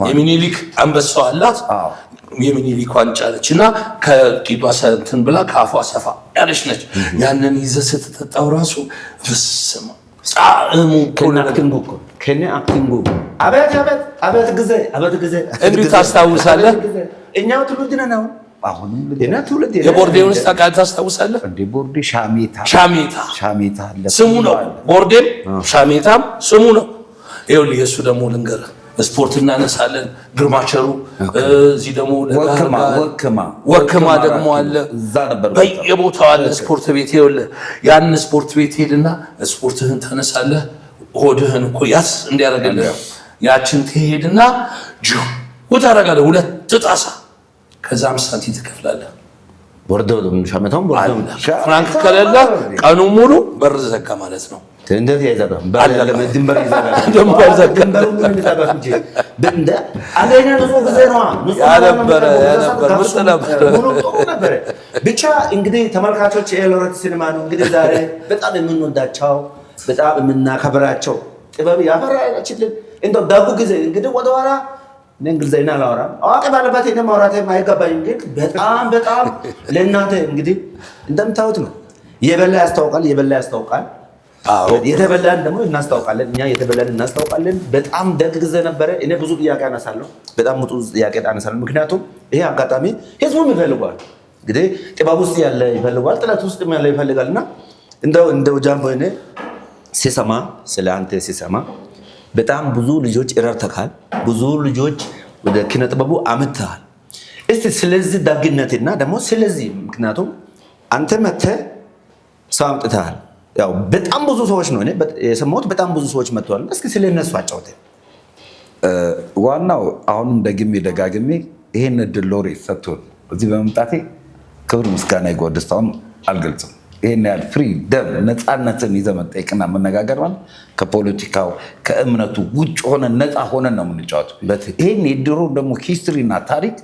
የሚኒሊክ አንበሳው አላት፣ የሚኒሊክ ዋንጫ አለች እና ከቂጧ እንትን ብላ ከአፏ ሰፋ ያለች ነች። ያንን ይዘህ ስትጠጣው ራሱ ፍስማ ጻዕሙ ከኔ አክቲንጉ አቤት ጊዜ እንዴት ታስታውሳለህ? እኛው ትውልድ ነው። አሁን ለና ትውልድ የቦርዴውን ስታውቃለህ? ታስታውሳለህ? እንዴ ቦርዴ ሻሜታ አለ ስሙ ነው። ቦርዴም ሻሜታም ስሙ ነው። ይኸውልህ የእሱ ደግሞ ልንገርህ፣ ስፖርት እናነሳለን። ግርማቸሩ እዚህ ደግሞ ወክማ ደግሞ አለ፣ በየቦታው አለ ስፖርት ቤት። ይኸውልህ ያን ስፖርት ቤት ሄድና ስፖርትህን ታነሳለህ። ሆድህን እኮ ያስ እንዲያደርግልህ ያችን ትሄድና ጅው ታደርጋለህ 2 ጣሳ። ከዛ 5 ሳንቲም ትከፍላለህ። ቦርደው ሻሜታው ፍራንክ ከሌለ ቀኑ ሙሉ በር ዘጋ ማለት ነው። እንደዚህ አይዘጋም። ድንበር ብቻ እንግዲህ ተመልካቾች የሎሬት ሲኒማ ነው እንግዲህ ዛሬ በጣም የምንወዳቸው በጣም የምናከብራቸው ጥበብ ያፈራችልን እንደው ደጉ ጊዜ እንግዲህ ወደኋላ እንግሊዝኛ አላወራም አዋቂ ባለበት እኔ ማውራት የማይገባኝ ግን በጣም ለእናንተ እንግዲህ እንደምታዩት ነው። የበላ ያስታውቃል። የተበላን ደግሞ እናስታውቃለን። እኛ የተበላን እናስታውቃለን። በጣም ደግ ጊዜ ነበረ። እኔ ብዙ ጥያቄ አነሳለሁ። በጣም ብዙ ጥያቄ አነሳለሁ። ምክንያቱም ይሄ አጋጣሚ ህዝቡም ይፈልጓል። እንግዲህ ጥበብ ውስጥ ያለ ይፈልጓል፣ ጥለት ውስጥ ያለ ይፈልጋልና እንደው ጃምቦ እኔ ሲሰማ ስለ አንተ ሲሰማ በጣም ብዙ ልጆች ረድተካል። ብዙ ልጆች ወደ ኪነ ጥበቡ አምጥተሃል። እስቲ ስለዚህ ደግነትና ደግሞ ስለዚህ ምክንያቱም አንተ መተህ ሰው አምጥተሃል። ያው በጣም ብዙ ሰዎች ነው እኔ የሰማሁት፣ በጣም ብዙ ሰዎች መጥተዋል። እስኪ ስለነሱ አጫውተኝ። ዋናው አሁንም ደጋግሜ ይሄን እድል ሎሬት ሰጥቶን እዚህ በመምጣቴ ክብር ምስጋና ይግባው። ደስታውን አልገልጽም። ይሄን ያህል ፍሪደም ነፃነትን ይዘህ መጠየቅና መነጋገር ማለት ከፖለቲካው ከእምነቱ ውጭ ሆነን ነፃ ሆነን ነው የምንጫወተው። ይሄን የድሮ ደግሞ ሂስትሪና ታሪክ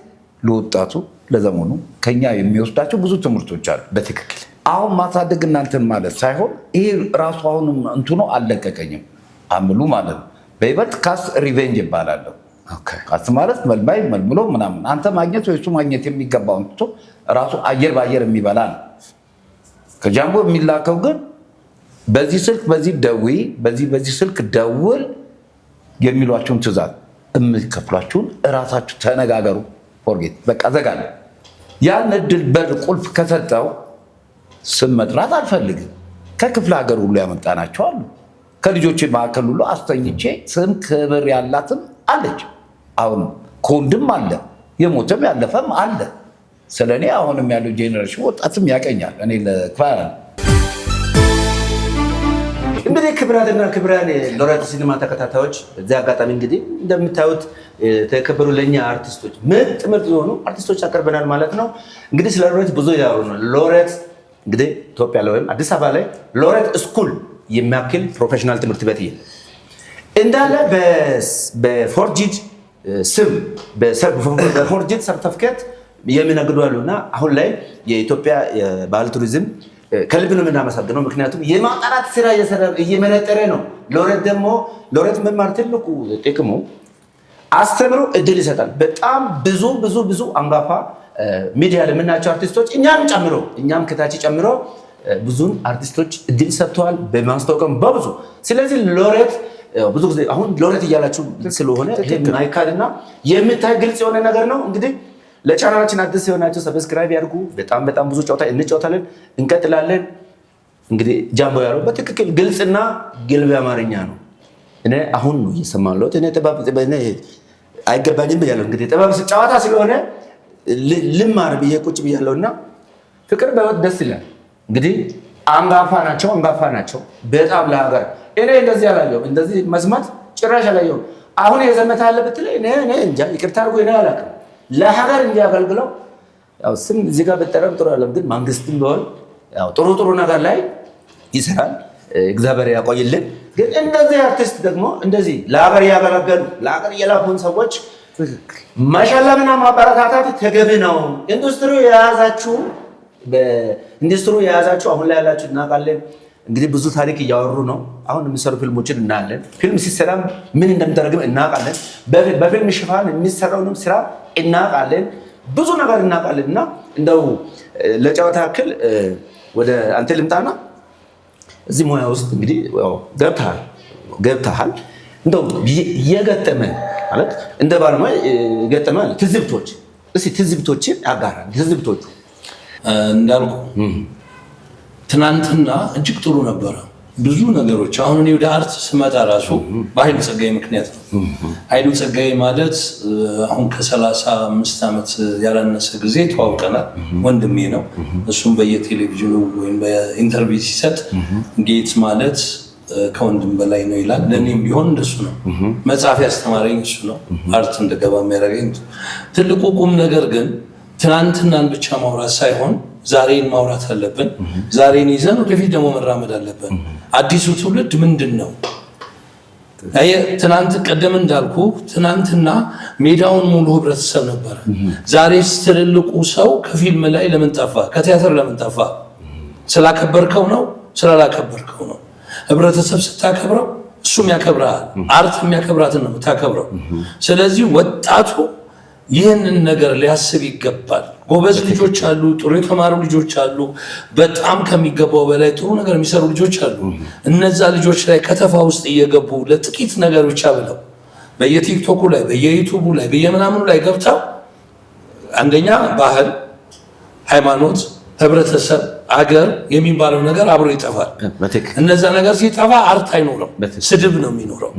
ለወጣቱ ለዘመኑ ከኛ የሚወስዳቸው ብዙ ትምህርቶች አሉ። በትክክል አሁን ማሳደግ እናንተን ማለት ሳይሆን ይሄ ራሱ አሁንም እንትኑ አልለቀቀኝም አምሉ ማለት ነው። በይበልጥ ካስ ሪቬንጅ ይባላለሁ። ካስ ማለት መልማይ መልምሎ ምናምን አንተ ማግኘት ወይ እሱ ማግኘት የሚገባውን ትቶ ራሱ አየር በአየር የሚበላ ነው። ከጃምቦ የሚላከው ግን በዚህ ስልክ በዚህ ደውይ በዚህ ስልክ ደውል የሚሏችሁን ትእዛዝ የምትከፍሏችሁን እራሳችሁ ተነጋገሩ። ፎርጌት በቃ ዘጋለ። ያን እድል በር ቁልፍ ከሰጠው ስም መጥራት አልፈልግም። ከክፍለ ሀገር ሁሉ ያመጣናቸው አሉ። ከልጆች መካከል ሁሉ አስተኝቼ ስም ክብር ያላትም አለች። አሁንም ከወንድም አለ የሞተም ያለፈም አለ። ስለኔ አሁንም ያለው ጄኔሬሽን ወጣትም ያቀኛል። እኔ ለክፋራ እንግዲህ ክብራትና ክብራን ሎሬት ሲኒማ ተከታታዮች በዚህ አጋጣሚ እንግዲህ እንደምታዩት ተከበሩ ለኛ አርቲስቶች ምርጥ የሆኑ አርቲስቶች አቀርበናል ማለት ነው። እንግዲህ ስለ ሎሬት ብዙ ያወሩ ነው። ሎሬት እንግዲህ ኢትዮጵያ ላይ ወይም አዲስ አበባ ላይ ሎሬት ስኩል የሚያክል ፕሮፌሽናል ትምህርት ቤት እንዳለ በፎርጂድ ስም በፎርጂድ ሰርተፍኬት የሚነግዱ አሉና አሁን ላይ የኢትዮጵያ ባህል ቱሪዝም ከልብ ነው የምናመሰግነው። ምክንያቱም የማጣራት ስራ እየመነጠረ ነው። ሎሬት መማር ትልቁ ጥቅሙ አስተምሮ እድል ይሰጣል። በጣም ብዙ አንጋፋ ሚዲያ ለምናቸው አርቲስቶች እኛም ከታች ጨምሮ ብዙን አርቲስቶች እድል ሰጥተዋል በማስታወቂያም በብዙ። ስለዚህ ሎሬት ብዙ ጊዜ አሁን ሎሬት እያላችሁ ስለሆነ ይሄ ማይካድና የምታይ ግልጽ የሆነ ነገር ነው። እንግዲህ ለቻናላችን አዲስ የሆናችሁ ሰብስክራይብ ያድርጉ። በጣም ብዙ ጨዋታ እንጫወታለን፣ እንቀጥላለን። እንግዲህ ጃምቦ ያለው በትክክል ግልጽና ግልብ አማርኛ ነው። እኔ አሁን ነው እየሰማለሁት። እኔ ጥበብ አይገባኝም ብያለሁ። እንግዲህ ጥበብ ጨዋታ ስለሆነ ልማር ብዬ ቁጭ ብያለሁና ፍቅር በህይወት ደስ ይላል። እንግዲህ አንጋፋ ናቸው በጣም ለሀገር። እኔ እንደዚህ አላለሁም፣ እንደዚህ መስማት ጭራሽ አላየሁም። አሁን የዘመተ አለ ብትለኝ እኔ እንጃ፣ ይቅርታ አድርጎ እኔ አላውቅም። ለሀገር እንጂ አገልግለው ያው ስም እዚህ ጋር በጠረም ጥሩ አይደለም፣ ግን መንግስትም ቢሆን ያው ጥሩ ነገር ላይ ይሰራል። እግዚአብሔር ያቆይልን። ግን እንደዚህ አርቲስት ደግሞ እንደዚህ ለሀገር ያገለገሉ ለሀገር የላኩን ሰዎች መሸለምና ማበረታታት ተገቢ ነው። ኢንዱስትሪው የያዛችሁ አሁን ላይ ያላችሁ እናውቃለን። እንግዲህ ብዙ ታሪክ እያወሩ ነው። አሁን የሚሰሩ ፊልሞችን እናያለን። ፊልም ሲሰራም ምን እንደምደረግም እናውቃለን። በፊልም ሽፋን የሚሰራውንም ስራ እናውቃለን። ብዙ ነገር እናውቃለን። እና እንደው ለጨዋታ ያክል ወደ አንተ ልምጣና እዚህ ሙያ ውስጥ እንግዲህ ገብተሃል። እንደው የገጠመ ማለት እንደ ባለሙያ የገጠመ ትዝብቶች እስኪ ትዝብቶችን ያጋራል። ትዝብቶቹ እንዳልኩ ትናንትና እጅግ ጥሩ ነበረ። ብዙ ነገሮች አሁን እኔ ወደ አርት ስመጣ ራሱ በኃይሉ ጸጋዬ ምክንያት ነው። ኃይሉ ጸጋዬ ማለት አሁን ከ35 ዓመት ያላነሰ ጊዜ ተዋውቀናል። ወንድሜ ነው። እሱም በየቴሌቪዥኑ ወይም በኢንተርቪው ሲሰጥ ጌት ማለት ከወንድም በላይ ነው ይላል። ለእኔም ቢሆን እንደሱ ነው። መጽሐፍ ያስተማረኝ እሱ ነው። አርት እንደገባ የሚያደርገኝ ትልቁ ቁም ነገር ግን ትናንትናን ብቻ ማውራት ሳይሆን ዛሬን ማውራት አለብን። ዛሬን ይዘን ወደፊት ደግሞ መራመድ አለብን። አዲሱ ትውልድ ምንድን ነው? ትናንት ቀደም እንዳልኩ ትናንትና ሜዳውን ሙሉ ህብረተሰብ ነበረ። ዛሬስ ትልልቁ ሰው ከፊልም ላይ ለምን ጠፋ? ከቲያትር ለምን ጠፋ? ስላከበርከው ነው? ስላላከበርከው ነው? ህብረተሰብ ስታከብረው እሱም ያከብራል። አርት የሚያከብራትን ነው የምታከብረው። ስለዚህ ወጣቱ ይህንን ነገር ሊያስብ ይገባል። ጎበዝ ልጆች አሉ፣ ጥሩ የተማሩ ልጆች አሉ፣ በጣም ከሚገባው በላይ ጥሩ ነገር የሚሰሩ ልጆች አሉ። እነዛ ልጆች ላይ ከተፋ ውስጥ እየገቡ ለጥቂት ነገር ብቻ ብለው በየቲክቶኩ ላይ በየዩቱቡ ላይ በየምናምኑ ላይ ገብተው አንደኛ ባህል፣ ሃይማኖት፣ ህብረተሰብ፣ አገር የሚባለው ነገር አብሮ ይጠፋል። እነዛ ነገር ሲጠፋ አርት አይኖርም፣ ስድብ ነው የሚኖረው።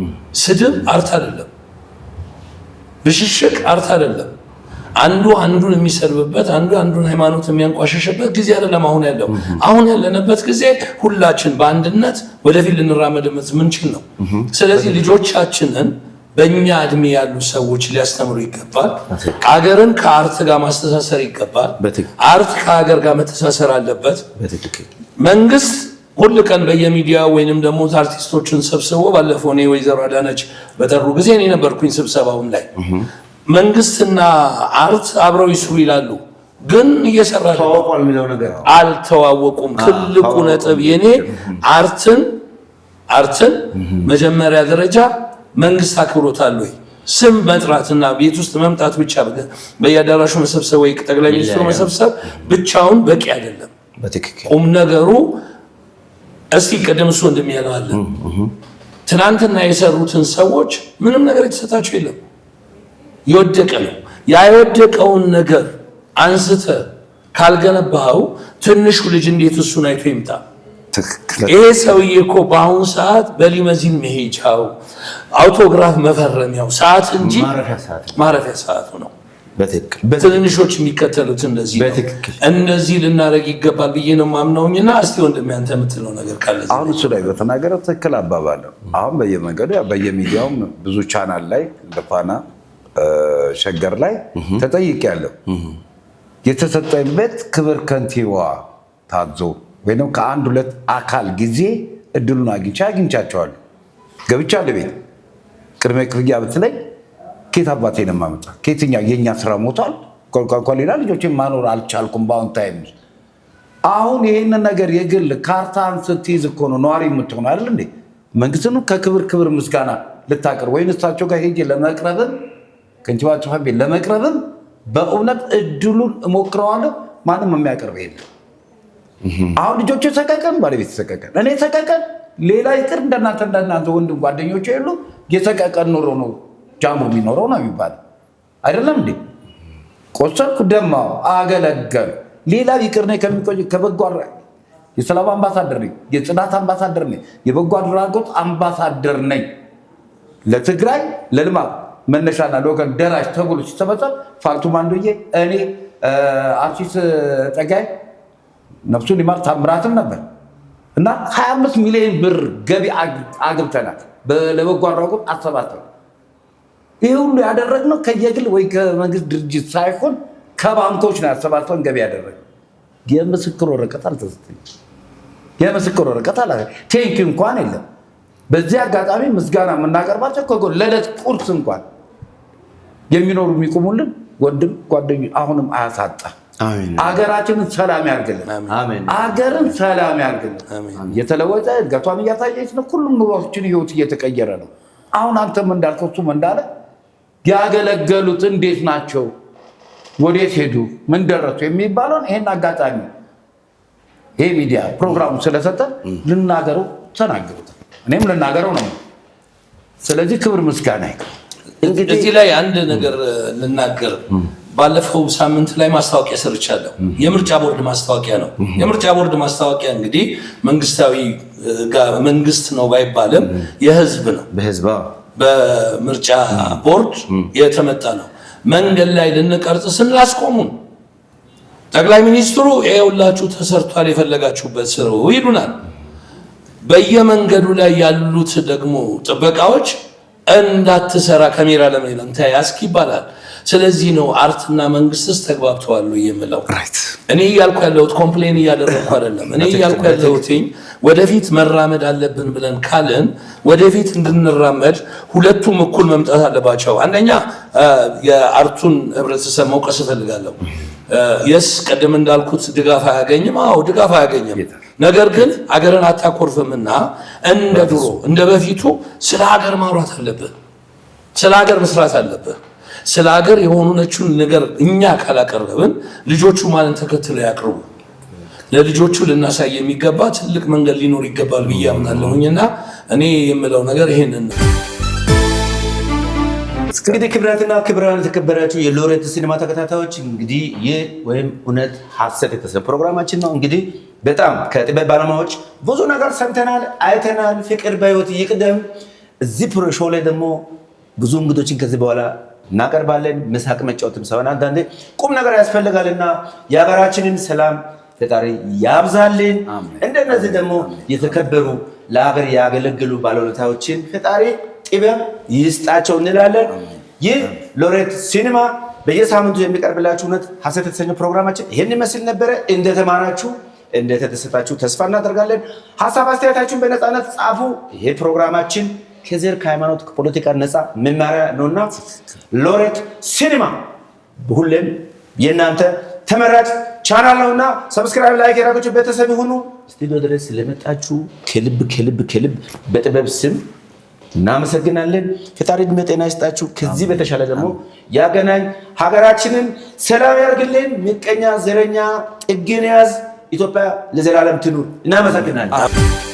ስድብ አርት አይደለም፣ ብሽሽቅ አርት አይደለም። አንዱ አንዱን የሚሰድብበት፣ አንዱ አንዱን ሃይማኖት የሚያንቋሸሽበት ጊዜ አይደለም አሁን ያለው። አሁን ያለንበት ጊዜ ሁላችን በአንድነት ወደፊት ልንራመድበት ምንችል ነው። ስለዚህ ልጆቻችንን በእኛ እድሜ ያሉ ሰዎች ሊያስተምሩ ይገባል። አገርን ከአርት ጋር ማስተሳሰር ይገባል። አርት ከሀገር ጋር መተሳሰር አለበት። መንግስት ሁል ቀን በየሚዲያ ወይንም ደግሞ አርቲስቶችን ሰብስቦ ባለፈው እኔ ወይዘሮ አዳነች በጠሩ ጊዜ እኔ ነበርኩኝ ስብሰባውም ላይ መንግስትና አርት አብረው ይስሩ ይላሉ፣ ግን እየሰራ አልተዋወቁም። ትልቁ ነጥብ የኔ አርትን መጀመሪያ ደረጃ መንግስት አክብሮታል ወይ? ስም መጥራትና ቤት ውስጥ መምጣት ብቻ በየአዳራሹ መሰብሰብ ወይ ጠቅላይ ሚኒስትሩ መሰብሰብ ብቻውን በቂ አይደለም። ቁም ነገሩ እስቲ ቀደም እሱ እንደሚያለው አለ ትናንትና የሰሩትን ሰዎች ምንም ነገር የተሰጣቸው የለም፣ የወደቀ ነው። ያ የወደቀውን ነገር አንስተ ካልገነባው ትንሹ ልጅ እንዴት እሱን አይቶ ይምጣ? ይሄ ሰውዬ እኮ በአሁኑ ሰዓት በሊመዚን መሄጃው አውቶግራፍ መፈረሚያው ሰዓት እንጂ ማረፊያ ሰዓቱ ነው። ትንንሾች የሚከተሉት እንደዚህ ልናደርግ ይገባል ብዬ ነው ማምነውኝና እስቲ ወንድሜ አንተ የምትለው ነገር ካለ አሁን እሱ ላይ በተናገረው ትክክል አባባል። አሁን በየመንገዱ በየሚዲያውም ብዙ ቻናል ላይ ለፋና ሸገር ላይ ተጠይቄያለሁ። የተሰጠኝ ቤት ክብር ከንቲባ ታዞ ወይም ከአንድ ሁለት አካል ጊዜ እድሉን አግኝቻቸዋለሁ። ገብቻለሁ ቤት ቅድመ ክፍያ ብትለኝ ኬት አባቴ ነው የማመጣ? ከየትኛው የእኛ ስራ ሞቷል። ሌላ ልጆችን ማኖር አልቻልኩም በአሁን ታይም። አሁን ይህንን ነገር የግል ካርታን ስትይዝ እኮ ነው ነዋሪ የምትሆን አይደል እንዴ? መንግስትን ከክብር ምስጋና ልታቀርብ ወይም እሳቸው ጋር ሄጄ ለመቅረብም ከንቲባ ጽሕፈት ቤት ለመቅረብም በእውነት እድሉን እሞክረዋለሁ። ማንም የሚያቀርብ የለም። አሁን ልጆች ሰቀቀን፣ ባለቤት ሰቀቀን፣ እኔ ሰቀቀን፣ ሌላ ይቅር እንደናንተ ወንድም ጓደኞች የሉ የሰቀቀን ኑሮ ነው ጃሙ የሚኖረው ነው የሚባል አይደለም እንዴ? ቆሰልኩ፣ ደማው፣ አገለገል። ሌላ ይቅር ነኝ ከበጎ የሰላም አምባሳደር ነኝ፣ የጽዳት አምባሳደር ነኝ፣ የበጎ አድራጎት አምባሳደር ነኝ። ለትግራይ ለልማት መነሻና ለወገን ደራሽ ተብሎ ሲሰበሰብ ፋልቱ ማንዶዬ፣ እኔ አርቲስት ጸጋይ ነፍሱን ይማር ታምራትም ነበር እና 25 ሚሊዮን ብር ገቢ አግብተናል። ለበጎ አድራጎት አሰባሰብ። ይህ ሁሉ ያደረግነው ከየግል ወይ ከመንግስት ድርጅት ሳይሆን ከባንኮች ነው ያሰባሰብን ገቢ ያደረግነው። የምስክር ወረቀት አልተሰጠኝም። የምስክር ወረቀት አላ ቴንኪ እንኳን የለም። በዚህ አጋጣሚ ምስጋና የምናቀርባቸው ከጎን ለዕለት ቁርስ እንኳን የሚኖሩ የሚቆሙልን ወንድም ጓደኞች አሁንም አያሳጣ። አገራችንን ሰላም ያርግልን። አገርን ሰላም ያርግልን። እየተለወጠ እድገቷን እያሳየች ነው። ሁሉም ኑሯችን ህይወት እየተቀየረ ነው። አሁን አንተም እንዳልከው እሱም እንዳለ ያገለገሉት እንዴት ናቸው፣ ወዴት ሄዱ፣ ምን ደረሱ የሚባለውን ይሄን አጋጣሚ ይሄ ሚዲያ ፕሮግራሙ ስለሰጠ ልናገረው ተናገሩት፣ እኔም ልናገረው ነው። ስለዚህ ክብር ምስጋና ይገባል። እዚህ ላይ አንድ ነገር ልናገር። ባለፈው ሳምንት ላይ ማስታወቂያ ሰርቻለሁ። የምርጫ ቦርድ ማስታወቂያ ነው። የምርጫ ቦርድ ማስታወቂያ እንግዲህ መንግስት ነው ባይባልም የህዝብ ነው። በምርጫ ቦርድ የተመጣ ነው። መንገድ ላይ ልንቀርጽ ስንላስቆሙን ጠቅላይ ሚኒስትሩ ይኸውላችሁ ተሰርቷል፣ የፈለጋችሁበት ስሩ ይሉናል። በየመንገዱ ላይ ያሉት ደግሞ ጥበቃዎች እንዳትሰራ ካሜራ ለምን ተያዝክ ይባላል። ስለዚህ ነው አርትና መንግስትስ ተግባብተዋል የምለው። እኔ እያልኩ ያለሁት ኮምፕሌን እያደረግኩ አይደለም። እኔ እያልኩ ያለሁት ወደፊት መራመድ አለብን ብለን ካልን ወደፊት እንድንራመድ ሁለቱም እኩል መምጣት አለባቸው። አንደኛ የአርቱን ህብረተሰብ መውቀስ እፈልጋለሁ። የስ ቀደም እንዳልኩት ድጋፍ አያገኝም። አዎ ድጋፍ አያገኝም። ነገር ግን አገርን አታኮርፍምና እንደ ድሮ እንደ በፊቱ ስለ ሀገር ማውራት አለብህ። ስለ ሀገር መስራት አለብህ። ስለ ሀገር የሆነችውን ነገር እኛ ካላቀረብን ልጆቹ ማንን ተከትለው ያቅርቡ? ለልጆቹ ልናሳይ የሚገባ ትልቅ መንገድ ሊኖር ይገባል ብዬ አምናለሁኝና እኔ የምለው ነገር ይሄንን ነው። እንግዲህ ክብራትና ክብራን የተከበራችሁ የሎሬት ሲኒማ ተከታታዮች እንግዲህ ይህ ወይም እውነት ሐሰት የተሰኘ ፕሮግራማችን ነው። እንግዲህ በጣም ከጥበብ ባለሙያዎች ብዙ ነገር ሰምተናል፣ አይተናል። ፍቅር በህይወት ይቅደም። እዚህ ሾው ላይ ደግሞ ብዙ እንግዶችን ከዚህ በኋላ እናቀርባለን። መሳቅ መጫወትም ሳይሆን አንዳንዴ ቁም ነገር ያስፈልጋልና የሀገራችንን ሰላም ፈጣሪ ያብዛልን። እንደነዚህ ደግሞ የተከበሩ ለሀገር ያገለግሉ ባለውለታዎችን ፈጣሪ ጥበብ ይስጣቸው እንላለን። ይህ ሎሬት ሲኒማ በየሳምንቱ የሚቀርብላችሁ እውነት ሐሰት የተሰኘው ፕሮግራማችን ይህን ይመስል ነበረ። እንደተማራችሁ እንደተደሰታችሁ ተስፋ እናደርጋለን። ሀሳብ አስተያየታችሁን በነፃነት ጻፉ። ይሄ ፕሮግራማችን ከዘር ከሃይማኖት ከፖለቲካ ነፃ መማሪያ ነውና ሎሬት ሲኒማ ሁሌም የእናንተ ተመራጭ ቻናል ነውና ሰብስክራይብ፣ ላይክ ያደረጋችሁ ቤተሰብ ይሁኑ። ስቱዲዮ ድረስ ስለመጣችሁ ከልብ ከልብ ከልብ በጥበብ ስም እናመሰግናለን። ፈጣሪ ዕድሜ ጤና ይስጣችሁ። ከዚህ በተሻለ ደግሞ ያገናኝ፣ ሀገራችንን ሰላም ያርግልን። ምቀኛ ዘረኛ ጥግን ያዝ። ኢትዮጵያ ለዘላለም ትኑር። እናመሰግናለን።